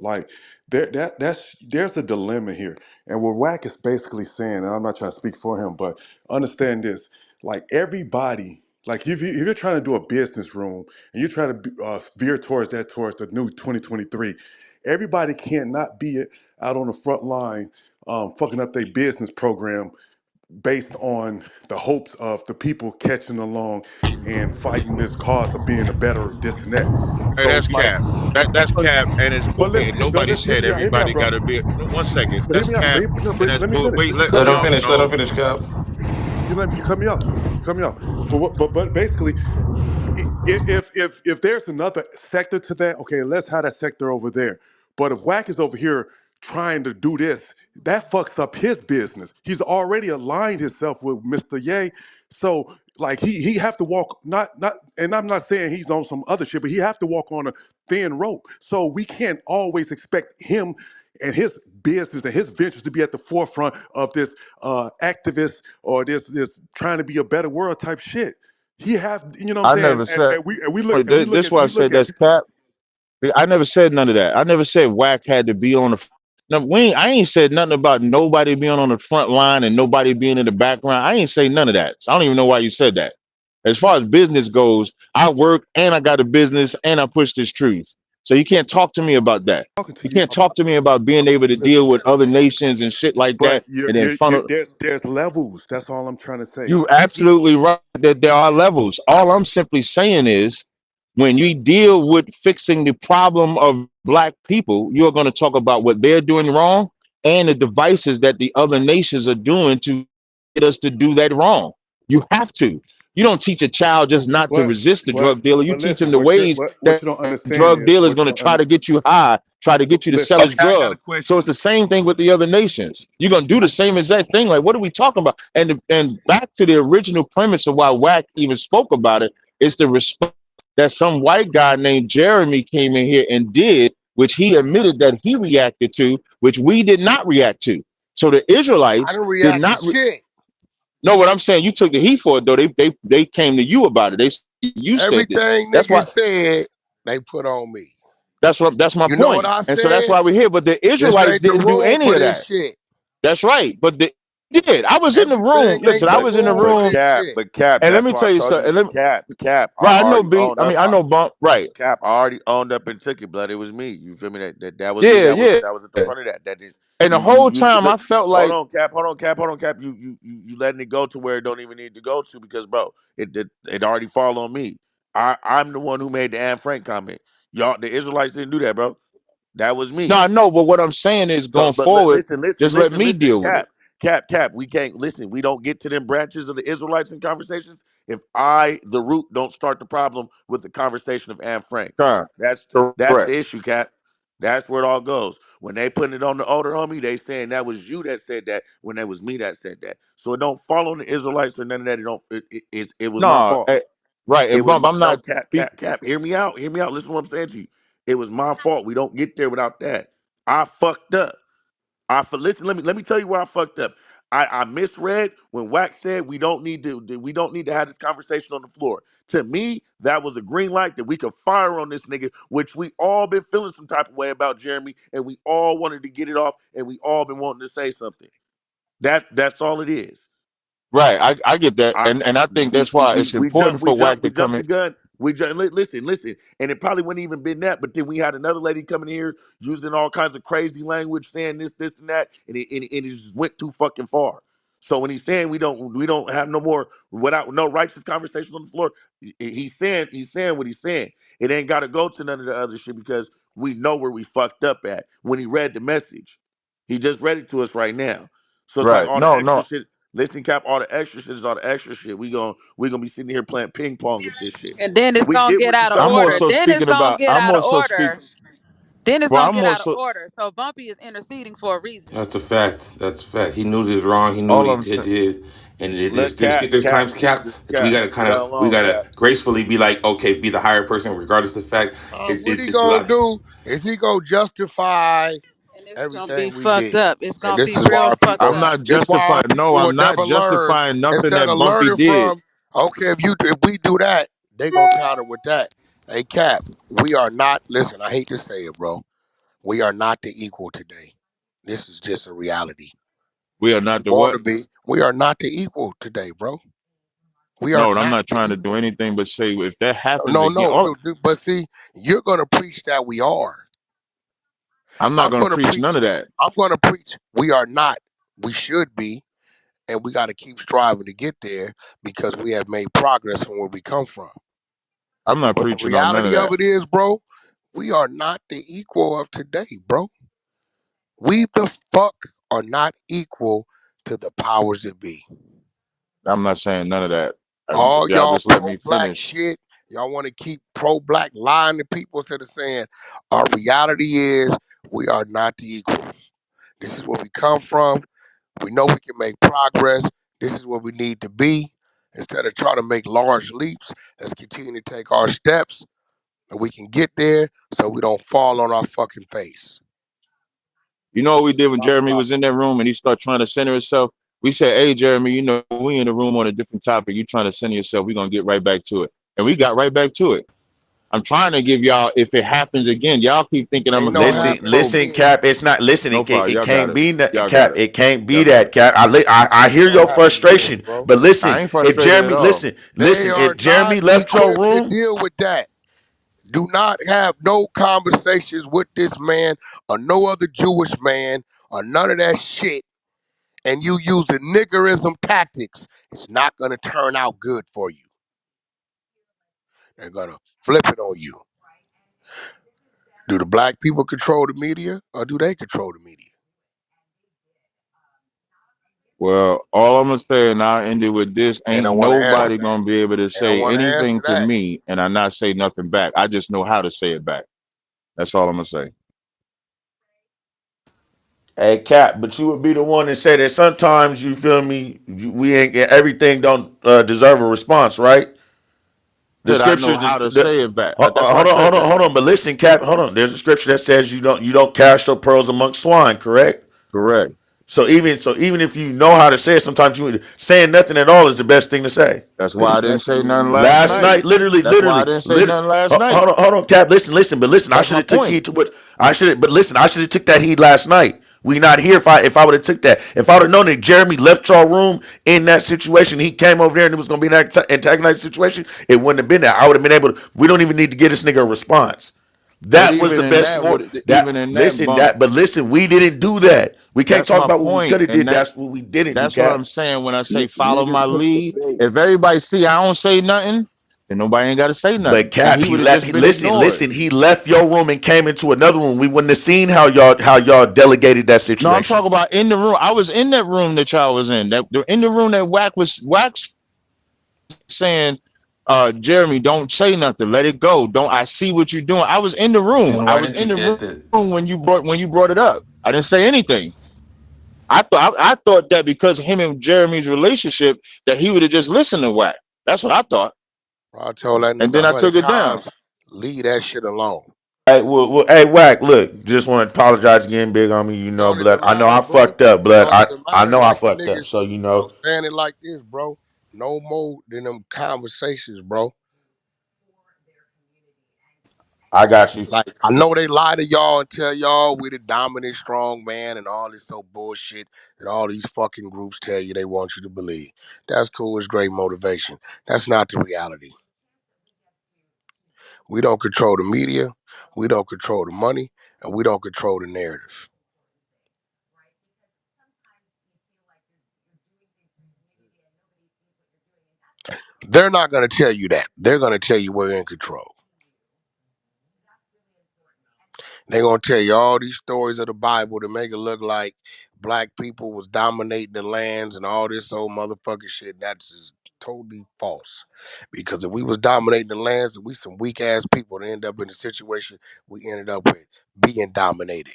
J: like there's a dilemma here, and what Wack is basically saying, and I'm not trying to speak for him, but understand this: like everybody, like if you're trying to do a business room and you're trying to veer towards the new 2023, everybody can't not be out on the front line, fucking up their business program based on the hopes of the people catching along and fighting this cause of being a better this and that.
B: Hey,
J: So
B: that's
J: like,
B: cap. That's cap, and it's
J: but
B: bullshit. And nobody
J: let's
B: said
J: hear me out,
B: everybody
J: bro.
B: got to be. No, 1 second.
J: But hear
B: That's
J: me out.
B: cap,
J: No,
B: and
J: but
B: that's
J: let me
B: bull.
J: finish.
B: Wait,
J: You cut
D: Let
J: me
D: him
J: off.
D: finish. Let him
B: no.
D: finish, Cap.
J: You cut me off. You cut me off. But basically, if there's another sector to that, okay, let's have that sector over there. But if Wack is over here trying to do this, that fucks up his business. He's already aligned himself with Mr. Ye, so like he have to walk not, and I'm not saying he's on some other shit, but he have to walk on a thin rope. So we can't always expect him and his business and his ventures to be at the forefront of this activist or this trying to be a better world type shit. He have, you know what
B: I
J: I'm saying?
B: never said.
J: And we look
B: This is
J: at
B: why I said that's cap. I never said none of that. I never said Whack had to be on the. No, I ain't said nothing about nobody being on the front line and nobody being in the background. I ain't say none of that. So I don't even know why you said that. As far as business goes, I work and I got a business and I push this truth. So you can't talk to me about that.
J: talking to
B: You
J: you.
B: can't talk to me about being able to
J: Listen,
B: deal with other nations and shit like
J: but
B: that and then funnel.
J: there's levels. That's all I'm trying to say.
B: You
J: He
B: absolutely right that there are levels. All I'm simply saying is When you deal with fixing the problem of black people, you're going to talk about what they're doing wrong and the devices that the other nations are doing to get us to do that wrong. You have to. You don't teach a child just not to
J: But
B: resist the
J: but
B: drug dealer. You
J: but
B: teach him
J: listen,
B: the ways
J: what
B: that
J: you don't
B: the
J: understand
B: drug
J: is
B: dealer is
J: what you
B: going to
J: don't
B: try to
J: understand.
B: get you high, try to get you to sell
J: Listen,
B: his
K: Okay, I got a
B: drug. So
K: question.
B: it's the same thing with the other nations. You're going to do the same exact thing. Like, what are we talking about? And back to the original premise of why Wack even spoke about it is the response that some white guy named Jeremy came in here and did, which he admitted that he reacted to, which we did not react to. So the
A: I
B: Israelites
A: didn't
B: did
A: react to
B: not
A: shit.
B: know what I'm saying. You took the heat for it though. They came to you about it. You said this.
A: Everything
B: That's why
A: niggas said, they put on me.
B: that's my
A: You know what
B: point.
A: I
B: And so that's
A: said?
B: why we're here. But the
A: This
B: Israelites
A: ain't the
B: didn't do
A: room
B: any
A: for
B: of
A: this
B: that.
A: shit.
B: That's right. But they did. I was in the room.
A: Everything
B: Listen,
A: ain't
B: I
A: the
C: But
B: was in the
A: room for
B: room.
A: this
C: Cap,
A: shit.
C: but Cap,
B: And let
C: that's
B: me
C: why I
B: tell you
C: told you,
B: something.
C: Cap. I
B: Right, I know
C: already
B: B.
C: owned
B: I mean,
C: up.
B: I know Bump. Right.
C: Cap, I already owned up and took it, blood. It was me. You feel me? That was me.
B: Yeah, yeah.
C: That was at the front of that. That did
B: And the whole
C: you
B: time
C: look.
B: I felt
C: Hold
B: like,
C: on, Cap. Hold on, Cap. You letting it go to where it don't even need to go to because, bro, it already fall on me. I'm the one who made the Anne Frank comment. Y'all, the Israelites didn't do that, bro. That was
B: no,
C: me.
B: I know, but what I'm saying is
C: So,
B: going forward, just let me
C: listen,
B: deal with it.
C: Cap. We can't listen. We don't get to them branches of the Israelites in conversations if I, the root, don't start the problem with the conversation of Anne Frank.
B: Con,
C: That's
B: correct.
C: the issue, Cap. That's where it all goes. When they putting it on the older homie, they saying that was you that said that when that was me that said that. So it don't fall on the Israelites or none of that. It don't. It was my
B: No,
C: fault.
B: right.
C: It
B: And
C: was
B: Bump,
C: my
B: I'm
C: no
B: not speak.
C: Cap. Hear me out. Hear me out. Listen to what I'm saying to you. It was my fault. We don't get there without that. I fucked up. Listen. Let me tell you where I fucked up. I misread when Wax said we don't need to have this conversation on the floor. To me, that was a green light that we could fire on this nigga, which we all been feeling some type of way about Jeremy, and we all wanted to get it off, and we all been wanting to say something. That's all it is.
B: Right, I get that,
C: I
B: and I think that's why it's important for Wack
C: we
B: to come
C: jumped the
B: in.
C: gun. Listen, and it probably wouldn't even been that. But then we had another lady coming here using all kinds of crazy language, saying this, and that, and it just went too fucking far. So when he's saying we don't have no more without no righteous conversations on the floor, he's saying what he's saying. It ain't got to go to none of the other shit because we know where we fucked up at when he read the message. He just read it to us right now. So it's like
B: Right,
C: all the
B: no,
C: extra
B: no,
C: shit. Listen, Cap, all the extra shit is all the extra shit. We gonna be sitting here playing ping pong with this shit.
H: And then it's
C: We
H: gonna
C: get
H: get
C: where you
H: out of
C: coming
B: I'm
H: order.
C: from.
B: also
H: Then it's
B: speaking
H: gonna
B: about.
H: get
B: I'm
H: out of
B: also speak.
H: order. Then it's
B: Well,
H: gonna
B: I'm
H: get out of
B: also
H: order. So Bumpy is interceding for a reason.
D: That's a fact. That's a fact. He knew he was wrong. He knew what
B: all
D: he
B: I'm
D: did,
B: saying.
D: did. And
C: Let
D: there's
C: Cap,
D: times cap
C: this
D: that we
C: Cap.
D: gotta
C: Leave that
D: we
C: alone,
D: gotta
C: Cap.
D: gracefully be like, okay, be the higher person regardless of the fact.
A: What he
D: It's a
A: gonna
D: lot.
A: do is he gonna justify
H: And it's gonna be
A: everything we
H: fucked
A: did.
H: up. It's
A: And
H: gonna
A: this
H: be
A: is why
H: real
A: our
H: fucked
A: people,
B: I'm
H: up.
B: not
A: this why our
B: justifying. No,
A: people will
B: I'm not
A: never learn.
B: justifying nothing
A: Instead
B: that
A: of
B: Bumpy
A: learning
B: did.
A: from, okay, if we do that, they gonna counter with that. Hey Cap, we are not, listen, I hate to say it, bro. We are not the equal today. This is just a reality.
B: We are
A: We
B: not the
A: want
B: what?
A: to be. We are not the equal today, bro. We are
B: No, I'm
A: not
B: not
A: the
B: trying to do
A: equal.
B: anything but say if that happens
A: No,
B: again.
A: no,
B: Oh,
A: no. But see, you're gonna preach that we are.
B: I'm not
A: I'm
B: going to
A: gonna
B: preach none
A: preach.
B: of that.
A: I'm gonna preach. We are not. We should be, and we got to keep striving to get there because we have made progress from where we come from.
B: I'm not
A: But the
B: preaching on none of
A: reality of
B: that.
A: it is, bro, we are not the equal of today, bro. We the fuck are not equal to the powers that be.
B: I'm not saying none of that.
A: All
B: If y'all
A: y'all
B: just let me
A: pro-black
B: finish,
A: shit, y'all want to keep pro-black lying to people instead of saying our reality is we are not the equal. This is where we come from. We know we can make progress. This is where we need to be. Instead of trying to make large leaps, let's continue to take our steps and we can get there so we don't fall on our fucking face.
B: you know what we did when
A: My
B: Jeremy was
A: problem.
B: in that room and he started trying to center himself? We said, hey, Jeremy, you know, we in the room on a different topic. You trying to center yourself. We're going to get right back to it. And we got right back to it. I'm trying to give y'all, if it happens again, y'all keep thinking I'm
A: Ain't
B: going to
A: no
B: go in
C: Listen,
A: happening
B: pro.
C: listen,
A: again.
C: Cap. It's not. Listen,
B: No problem.
C: it
B: Y'all got
C: can't
B: it.
C: be
B: Y'all got
C: Cap.
B: it.
C: It can't be
B: Y'all got
C: that,
B: it.
C: Cap. I
A: Ain't
C: hear
A: gonna
C: your
A: happen again,
C: frustration,
A: bro.
C: but
B: I
C: listen,
B: ain't frustrated at all.
A: They are
C: If
A: not
C: Jeremy left your
A: equipped to
C: room,
A: deal with that. Do not have no conversations with this man or no other Jewish man or none of that shit. And you use the niggerism tactics. It's not going to turn out good for you. They're gonna flip it on you. Do the black people control the media, or do they control the media?
B: Well, all I'm gonna say, and I'll end it with this:
A: They
B: ain't
A: don't want to answer
B: nobody
A: that.
B: gonna be able to
A: They don't
B: say
A: want to answer
B: anything to
A: that.
B: me and I not say nothing back. I just know how to say it back. That's all I'm gonna say.
C: Hey, Cap, but you would be the one that say that sometimes you feel me. We ain't everything don't deserve a response, right? The
B: Said I know
C: scriptures,
B: how to say it back. That's why I
C: hold on,
B: said
C: hold on,
B: that.
C: hold on. But listen, Cap, hold on. There's a scripture that says you don't cast your pearls among swine, correct?
B: Correct.
C: So even if you know how to say it, sometimes you saying nothing at all is the best thing to say.
B: That's why I didn't say
F: Especially when
B: nothing
F: you
B: last
C: Last
B: night.
C: night, literally,
B: That's why I
C: literally,
B: didn't say nothing last night.
C: hold on, Cap. Listen, but listen, I
B: That's
C: should
B: my
C: have took
B: point.
C: heed to what I should. But listen, I should have took that heed last night. We not here if I would have took that. If I would have known that Jeremy left y'all room in that situation, he came over there and it was gonna be an antagonized situation. It wouldn't have been that. I would have been able to. We don't even need to get this nigga a response.
B: But
C: That was
B: even
C: the
B: in
C: best
B: that,
C: war.
B: what even
C: That
B: in that
C: listen
B: bunk,
C: that, but listen, we didn't do that. We can't
B: that's
C: talk
B: my
C: about what we
B: point.
C: could have
B: And
C: did.
B: that
C: That's what we didn't do,
B: that's what
C: Cap.
B: I'm saying when I say follow
F: niggas
B: my
F: took the
B: lead.
F: bait.
B: If everybody see I don't say nothing, then nobody ain't gotta say
C: But
B: nothing. And
C: Cap,
B: he
C: he
B: would have
C: left.
B: just been ignored.
C: Listen. He left your room and came into another room. We wouldn't have seen how y'all delegated that
B: No, I'm
C: situation.
B: talking about in the room. I was in that room that y'all was in. That in the room that Wax saying, Jeremy, don't say nothing. Let it go. Don't I see what you're doing? I was in the room.
D: Then
B: I
D: why
B: was
D: didn't you
B: in the
D: get the?
B: room when you brought it up. I didn't say anything. I thought that because of him and Jeremy's relationship that he would have just listened to Wack. That's what I thought.
A: I told that
B: And
A: nigga
B: then
A: a
B: I
A: hundred
B: took it down.
A: times, leave that shit alone.
C: Hey, Wack, look, just want to apologize again, big on me. You know,
A: Don't even
C: blood. I know
A: matter,
C: I
A: bro.
C: fucked up, blood.
A: Don't
C: I
A: even
C: I
A: matter.
C: know I
A: Like the
C: fucked up.
A: niggas,
C: So
A: I'm saying it like this, bro. No more than them conversations, bro.
C: I got you.
A: Like I know they lie to y'all and tell y'all we the dominant strong man and all this so bullshit that all these fucking groups tell you they want you to believe. That's cool. It's great motivation. That's not the reality. We don't control the media. We don't control the money, and we don't control the narrative. They're not going to tell you that. They're going to tell you we're in control. They're going to tell you all these stories of the Bible to make it look like black people was dominating the lands and all this old motherfucking shit. That's just totally false. Because if we was dominating the lands and we some weak ass people to end up in the situation we ended up with, being dominated.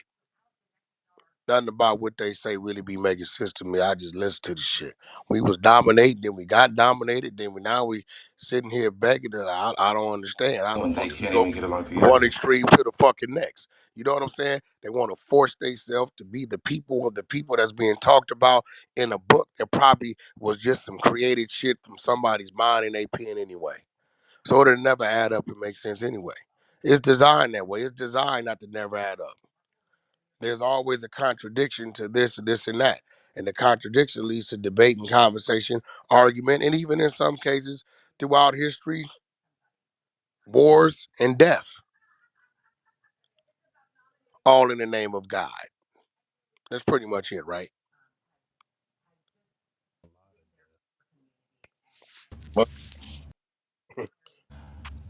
A: Nothing about what they say really be making sense to me. I just listen to the shit. We was dominated, then we got dominated, then now we sitting here begging. I don't understand. How the
D: When they
A: fuck do we
D: can't
A: go
D: even get
A: from
D: along
A: one
D: together.
A: extreme to the fucking next? You know what I'm saying? They want to force themselves to be the people of the people that's being talked about in a book that probably was just some created shit from somebody's mind and they pen anyway. So it'll never add up and make sense anyway. It's designed that way. It's designed not to never add up. There's always a contradiction to this and this and that. And the contradiction leads to debate and conversation, argument, and even in some cases throughout history, wars and death, all in the name of God. That's pretty much it, right?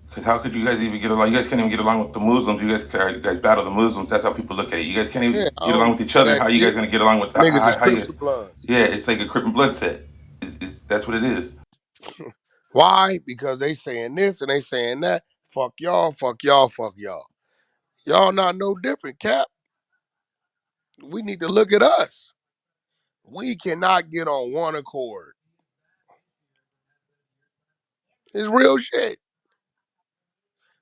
D: Because how could you guys even get along? You guys can't even get along with the Muslims. You guys battle the Muslims. That's how people look at it. You guys can't
A: Yeah,
D: even
A: I
D: get
A: don't
D: along
A: know
D: with each
A: how
D: other.
A: that
D: How you guys
A: get.
D: gonna get along with
A: Niggas is
D: how you
A: Crips
D: guys?
A: or Bloods.
D: Yeah, it's like a Crip and blood set. That's what it is.
A: Why? Because they saying this and they saying that. Fuck y'all, fuck y'all, fuck y'all. Y'all not no different, Cap. We need to look at us. We cannot get on one accord. It's real shit.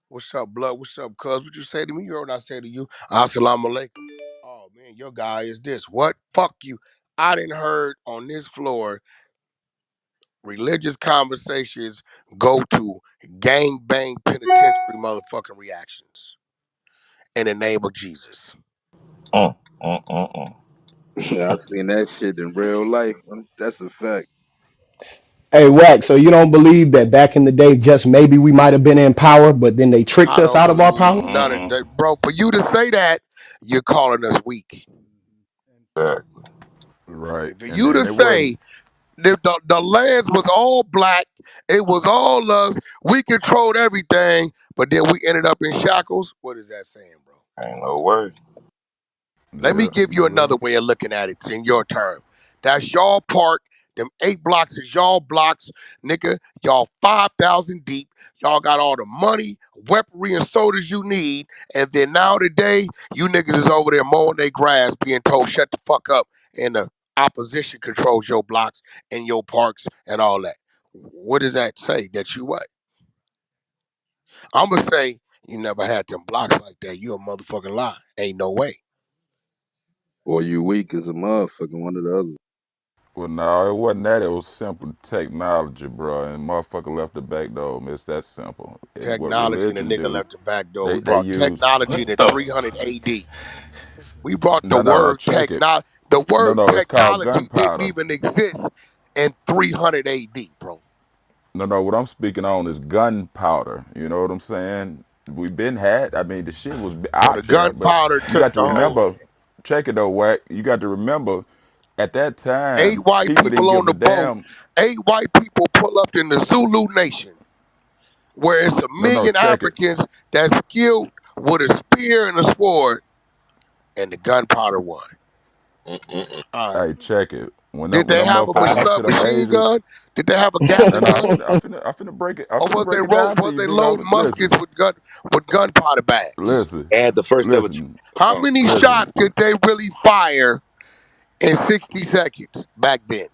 A: What's up, blood? What's up, cuz? What you say to me? You heard what I say to you. Assalamu alaikum. Oh man, your guy is this. What? Fuck you. I didn't heard on this floor religious conversations go to gang bang penitentiary motherfucking reactions in the name of Jesus.
B: Uh, uh, uh, uh.
K: Yeah, I've seen that shit in real life. That's a fact.
L: Hey, Wax, so you don't believe that back in the day, just maybe we might have been in power, but then they tricked
A: I
L: us
A: don't
L: out of our
A: believe
L: power?
A: none of
D: Mm-mm.
A: that, bro. For you to say that, you're calling us weak.
B: Exactly. Right.
A: For
B: And
A: you
B: then
A: to
B: it
A: say
B: wasn't.
A: The lands was all black. It was all us. We controlled everything, but then we ended up in shackles. What is that saying, bro?
K: Ain't no way.
A: Let me
B: Yeah,
A: give you
B: yeah.
A: another way of looking at it in your term. That's y'all park. Them 8 blocks is y'all blocks, nigga. Y'all 5,000 deep. Y'all got all the money, weaponry, and sodas you need. And then now today, you niggas is over there mowing their grass, being told shut the fuck up. And the opposition controls your blocks and your parks and all that. What does that say? That you what? I'm gonna say you never had them blocks like that. You a motherfucking lie. Ain't no way.
K: Or you weak as a motherfucker, one or the other.
G: Well, no, it wasn't that. It was simple technology, bro. And motherfucker left the back door. It's that simple. And what
A: Technology and the
G: religion
A: nigga
G: do?
A: left the back door. We
G: They
A: brought
G: use
A: technology
D: What
A: to
D: the?
A: 300 AD. We brought the
G: no
A: word
G: check it.
A: technology. The
G: No,
A: word
G: no, it's called
A: technology didn't
G: gunpowder.
A: even exist in 300 AD, bro.
G: No, what I'm speaking on is gunpowder. You know what I'm saying? We've been had. I mean, the shit was
A: Well, the
G: out there, but
A: gunpowder
G: you
A: took
G: got to
A: the whole
G: remember. Check it though, Wack. You got to remember, at that
A: 8
G: time,
A: white
G: people didn't
A: people on
G: give a
A: the boat.
G: damn.
A: 8 white people pull up in the Zulu nation, where it's a
G: No,
A: million
G: check it.
A: Africans that's skilled with a spear and a sword, and the gunpowder won.
K: Mm-mm-mm.
A: All right.
G: Hey, check it.
A: Did
G: When
A: they
G: them
A: have a
G: motherfuckers went to them
A: submachine
G: Asians.
A: gun? Did they have a
G: No,
A: Gatling gun?
G: I'm finna break it. I'm
A: Or
G: finna break it down to
A: was
G: you,
A: they
G: big homie.
A: loading muskets with gunpowder bags?
G: Listen,
K: And the first ever
G: listen,
A: How
K: oh,
A: many
G: listen.
A: shots could they really fire in 60 seconds back then?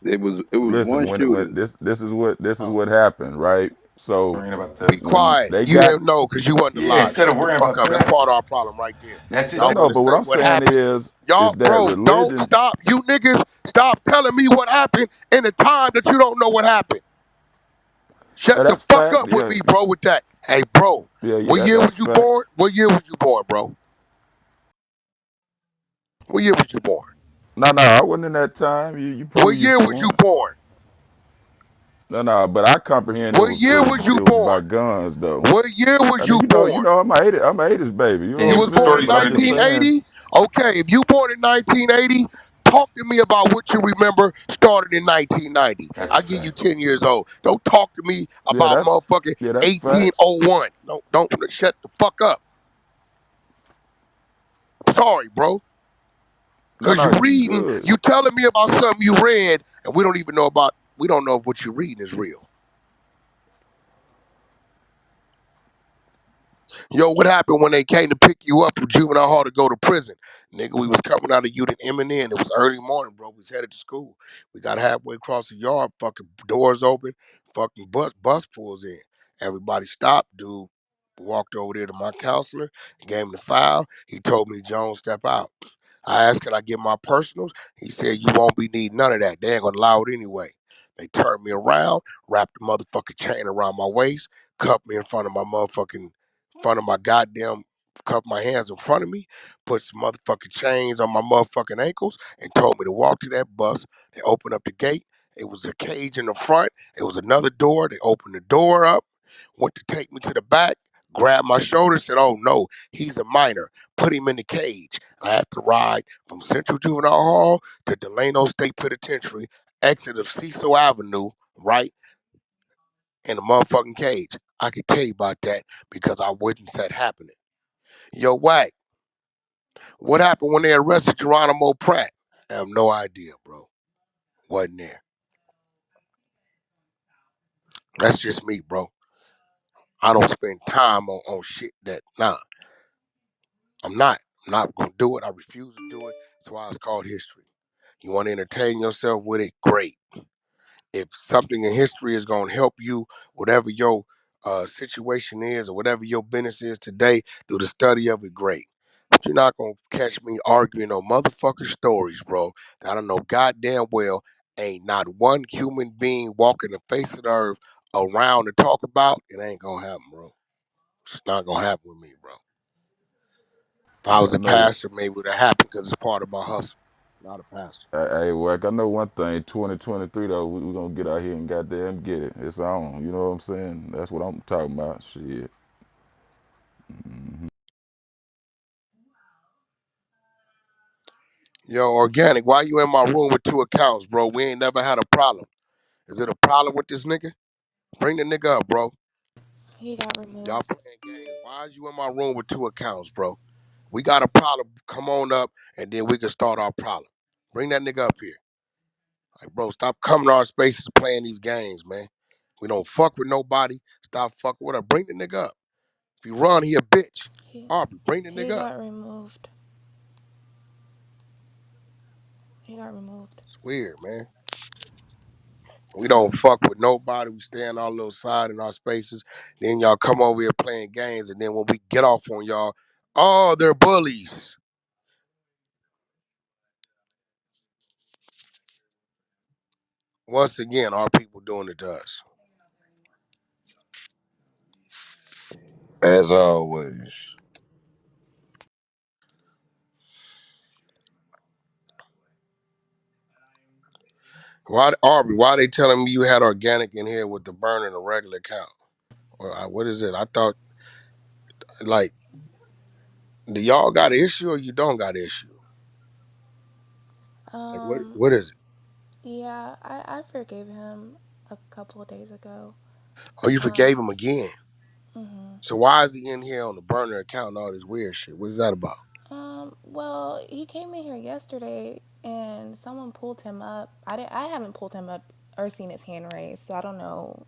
K: it was one
G: Listen, when
K: shooter.
G: this is
A: Oh,
G: what happened, right? So
D: Worrying about
A: be
D: the.
G: when
A: quiet.
G: they
A: You
G: got
A: didn't know because you wasn't
D: Yeah,
A: alive.
D: instead of
A: Shut the
D: worrying
A: fuck
D: about
A: up. That's
D: that,
A: part of our problem right there.
D: that's it.
G: no
A: Y'all
G: no,
A: want to
G: but what
A: say
G: I'm
A: what
G: saying
A: happened.
G: is
A: Y'all,
G: that
A: bro, don't
G: religion.
A: stop. You niggas, stop telling me what happened in a time that you don't know what happened. Shut
G: Yeah,
A: the
G: that's
A: fuck
G: fact.
A: up with
G: Yeah,
A: me, bro, with that. Hey, bro,
G: yeah,
A: what year was
G: that's
A: you
G: fact.
A: born? What year was you born, bro? What year was you born?
G: No, I wasn't in that time. You
A: What
G: prove your
A: year was you
G: point.
A: born?
G: No, but I comprehend
A: What year was
G: it
A: you
G: was
A: born?
G: about guns though.
A: What year
G: I
A: was
G: mean,
A: you born?
G: I'm a 80s baby. You know
D: And
A: You
G: what
D: your
A: was
G: I'm
A: born
G: saying?
A: in
D: story
G: But I'm
D: started
G: just saying,
A: 1980? Okay, if you born in 1980, talk to me about what you remember started in 1990.
D: That's a
A: I give you
D: fact.
A: 10 years old. Don't talk to me
G: yeah,
A: about motherfucking
G: that's facts.
A: 1801. Don't shut the fuck up. Sorry, bro. Cause you
G: You
A: reading,
G: good.
A: you telling me about something you read, and we don't know if what you're reading is real. Yo, what happened when they came to pick you up from juvenile hall to go to prison? Nigga, we was coming out of Union M&N. It was early morning, bro. We was headed to school. We got halfway across the yard, fucking doors open, fucking bus pulls in. Everybody stopped, dude. Walked over there to my counselor, gave him the file. He told me, Jones, step out. I asked, can I get my personals? He said, you won't be needing none of that. They ain't gonna allow it anyway. They turned me around, wrapped the motherfucking chain around my waist, cuffed me in front of my motherfucking front of my goddamn cuff my hands in front of me, put some motherfucking chains on my motherfucking ankles, and told me to walk to that bus. They opened up the gate. It was a cage in the front. It was another door. They opened the door up, went to take me to the back, grabbed my shoulder, said, oh no, he's a minor. Put him in the cage. I had to ride from Central Juvenile Hall to Delano State Penitentiary, exit of Cecil Avenue, right, in a motherfucking cage. I could tell you about that because I witnessed that happening. Yo, Wack, what happened when they arrested Geronimo Pratt? I have no idea, bro. Wasn't there. That's just me, bro. I don't spend time on shit that, nah, I'm not. I'm not going to do it. I refuse to do it. That's why it's called history. You want to entertain yourself with it? Great. If something in history is going to help you, whatever your situation is or whatever your business is today, through the study of it, great. But you're not going to catch me arguing on motherfucking stories, bro, that I don't know goddamn well ain't not one human being walking the face of the earth around to talk about. It ain't going to happen, bro. It's not going to happen with me, bro. If I was
G: I
A: a
G: know.
A: pastor, maybe it would have happened because it's part of my hustle. Not a pastor.
G: Hey, Wack, I know one thing. 2023 though, we gonna get out here and goddamn get it. It's on. You know what I'm saying? That's what I'm talking about. Shit.
A: Yo, organic, why you in my room with two accounts, bro? We ain't never had a problem. Is it a problem with this nigga? Bring the nigga up, bro.
M: He got
A: Y'all
M: removed.
A: playing games. Why is you in my room with two accounts, bro? We got a problem. Come on up, and then we can start our problem. Bring that nigga up here. Like, bro, stop coming to our spaces playing these games, man. We don't fuck with nobody. Stop fucking with us. Bring the nigga up. If you run, he a bitch.
M: He
A: Aubrey, bring the
M: he
A: nigga up.
M: got removed. He got removed.
A: It's weird, man. We don't
M: So
A: fuck with nobody. We stay on our little side in our spaces. Then y'all come over here playing games, and then when we get off on y'all, oh, they're bullies. Once again, our people doing it to us.
K: As always.
A: Why, Aubrey? Why they telling me you had organic in here with the burner and a regular account? Or what is it? I thought like, do y'all got an issue or you don't got an issue? Like, what?
M: um
A: What is it?
M: yeah, I forgave him a couple of days ago.
A: Oh, you
M: Um
A: forgave him again.
M: mhm.
A: So why is he in here on the burner account and all this weird shit? What is that about?
M: Well, he came in here yesterday and someone pulled him up. I haven't pulled him up or seen his hand raised, so I don't know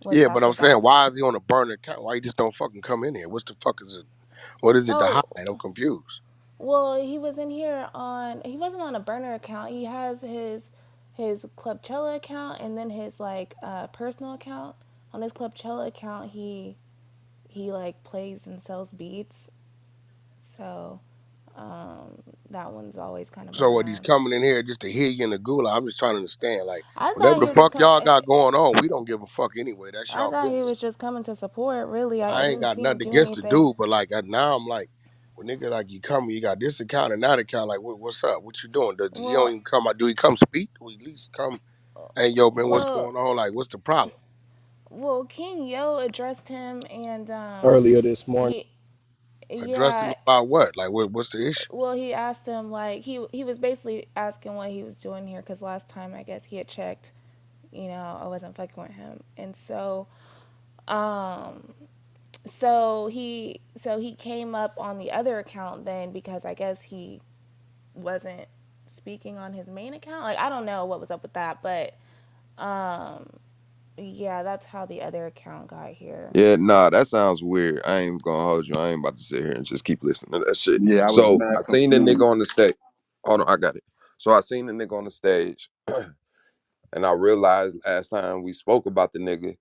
M: what
A: Yeah, but
M: that's
A: I'm saying,
M: about.
A: why is he on a burner account? Why you just don't fucking come in here? What's the fuck is it? What is it to hide?
M: Oh,
A: I'm confused.
M: well, he was in here on he wasn't on a burner account. He has his Clubcella account and then his like personal account. On his Clubcella account, he like plays and sells beats. So, that one's always kind of been
A: So what? He's
M: around.
A: coming in here just to hear you in the gulag. I'm just trying to understand. Like,
M: I thought
A: whatever
M: he
A: the
M: was just
A: fuck
M: coming.
A: y'all got going on, we don't give a fuck anyway. That's
M: I
A: y'all
M: thought he
A: business.
M: was just coming to support. Really, I
A: I ain't
M: didn't
A: got
M: see him
A: nothing
M: do
A: against the
M: anything.
A: dude, but like now I'm like, when nigga like you come, you got this account and that account. Like, what's up? What you doing? Does he don't
M: Well,
A: even come? Do he come speak? Do he at least come? Hey, yo, man, what's
M: well,
A: going on? Like, what's the problem?
M: well. King Yo addressed him, and
L: earlier this morning.
M: he,
A: Address him
M: yeah.
A: about what? Like, what's the issue?
M: Well, he asked him like he was basically asking what he was doing here because last time I guess he had checked, I wasn't fucking with him, and um, so he came up on the other account then because I guess he wasn't speaking on his main account. Like I don't know what was up with that, but um, yeah, that's how the other account got here.
N: Yeah, nah, that sounds weird. I ain't gonna hold you. I ain't about to sit here and just keep listening to that shit.
K: Yeah, I was
N: So
K: mad
N: I seen the nigga
K: confused.
N: on the stage. Hold on, I got it. So I seen the nigga on the stage, and I realized last time we spoke about the nigga,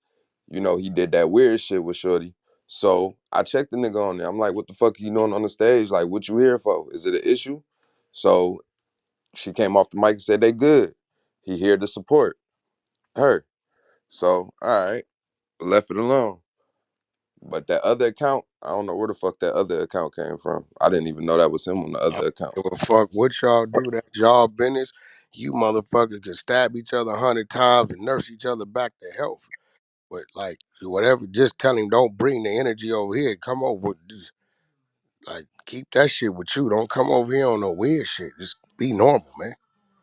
N: he did that weird shit with Shorty. So I checked the nigga on there. I'm like, what the fuck are you doing on the stage? Like, what you here for? Is it an issue? So she came off the mic and said they good. He here to support her. So all right, left it alone. But that other account, I don't know where the fuck that other account came from. I didn't even know that was him on the
A: I
N: other account.
A: don't give a fuck what y'all do. That's y'all business. You motherfuckers can stab each other 100 times and nurse each other back to health. But like whatever, just tell him don't bring the energy over here. Come over, like keep that shit with you. Don't come over here on no weird shit. Just be normal, man.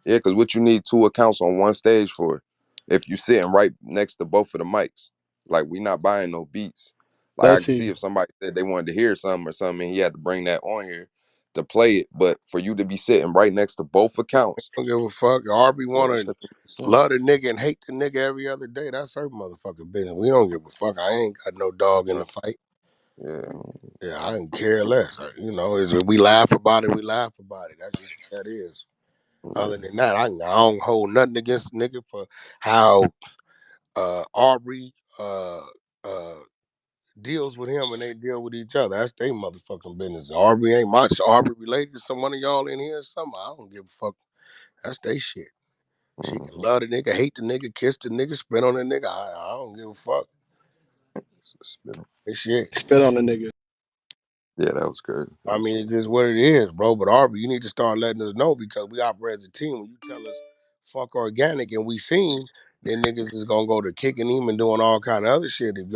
N: Yeah, because what you need two accounts on one stage for? If you sitting right next to both of the mics, like we not buying no beats. Like I
L: Let's
N: can see
L: see.
N: if somebody said they wanted to hear something or something, and he had to bring that on here to play it. But for you to be sitting right next to both accounts,
A: Don't give a fuck. Arby
N: yeah, that
A: wanna
N: shit don't make sense.
A: love the nigga and hate the nigga every other day. That's her motherfucking business. We don't give a fuck. I ain't got no dog in
N: Yeah,
A: the fight.
N: yeah.
A: Yeah, I can care less. Is if we laugh about it, we laugh about it. That's just what that is.
N: Yeah.
A: Other than that, I don't hold nothing against the nigga for how Aubrey uh deals with him and they deal with each other. That's their motherfucking business. Aubrey related to someone of y'all in here or something. I don't give a fuck. That's their shit. She can
N: Mhm.
A: love the nigga, hate the nigga, kiss the nigga, spit on the nigga. I don't give a fuck.
N: Spit on-
A: This shit.
L: Spit on the nigga.
N: Yeah, that was crazy. That
A: I
N: was
A: mean, it's just what it is, bro. But Aubrey, you need to start letting us know because we operate as a team. When you tell us fuck organic and we seen, then niggas is gonna go to kicking him and doing all kind of other shit. If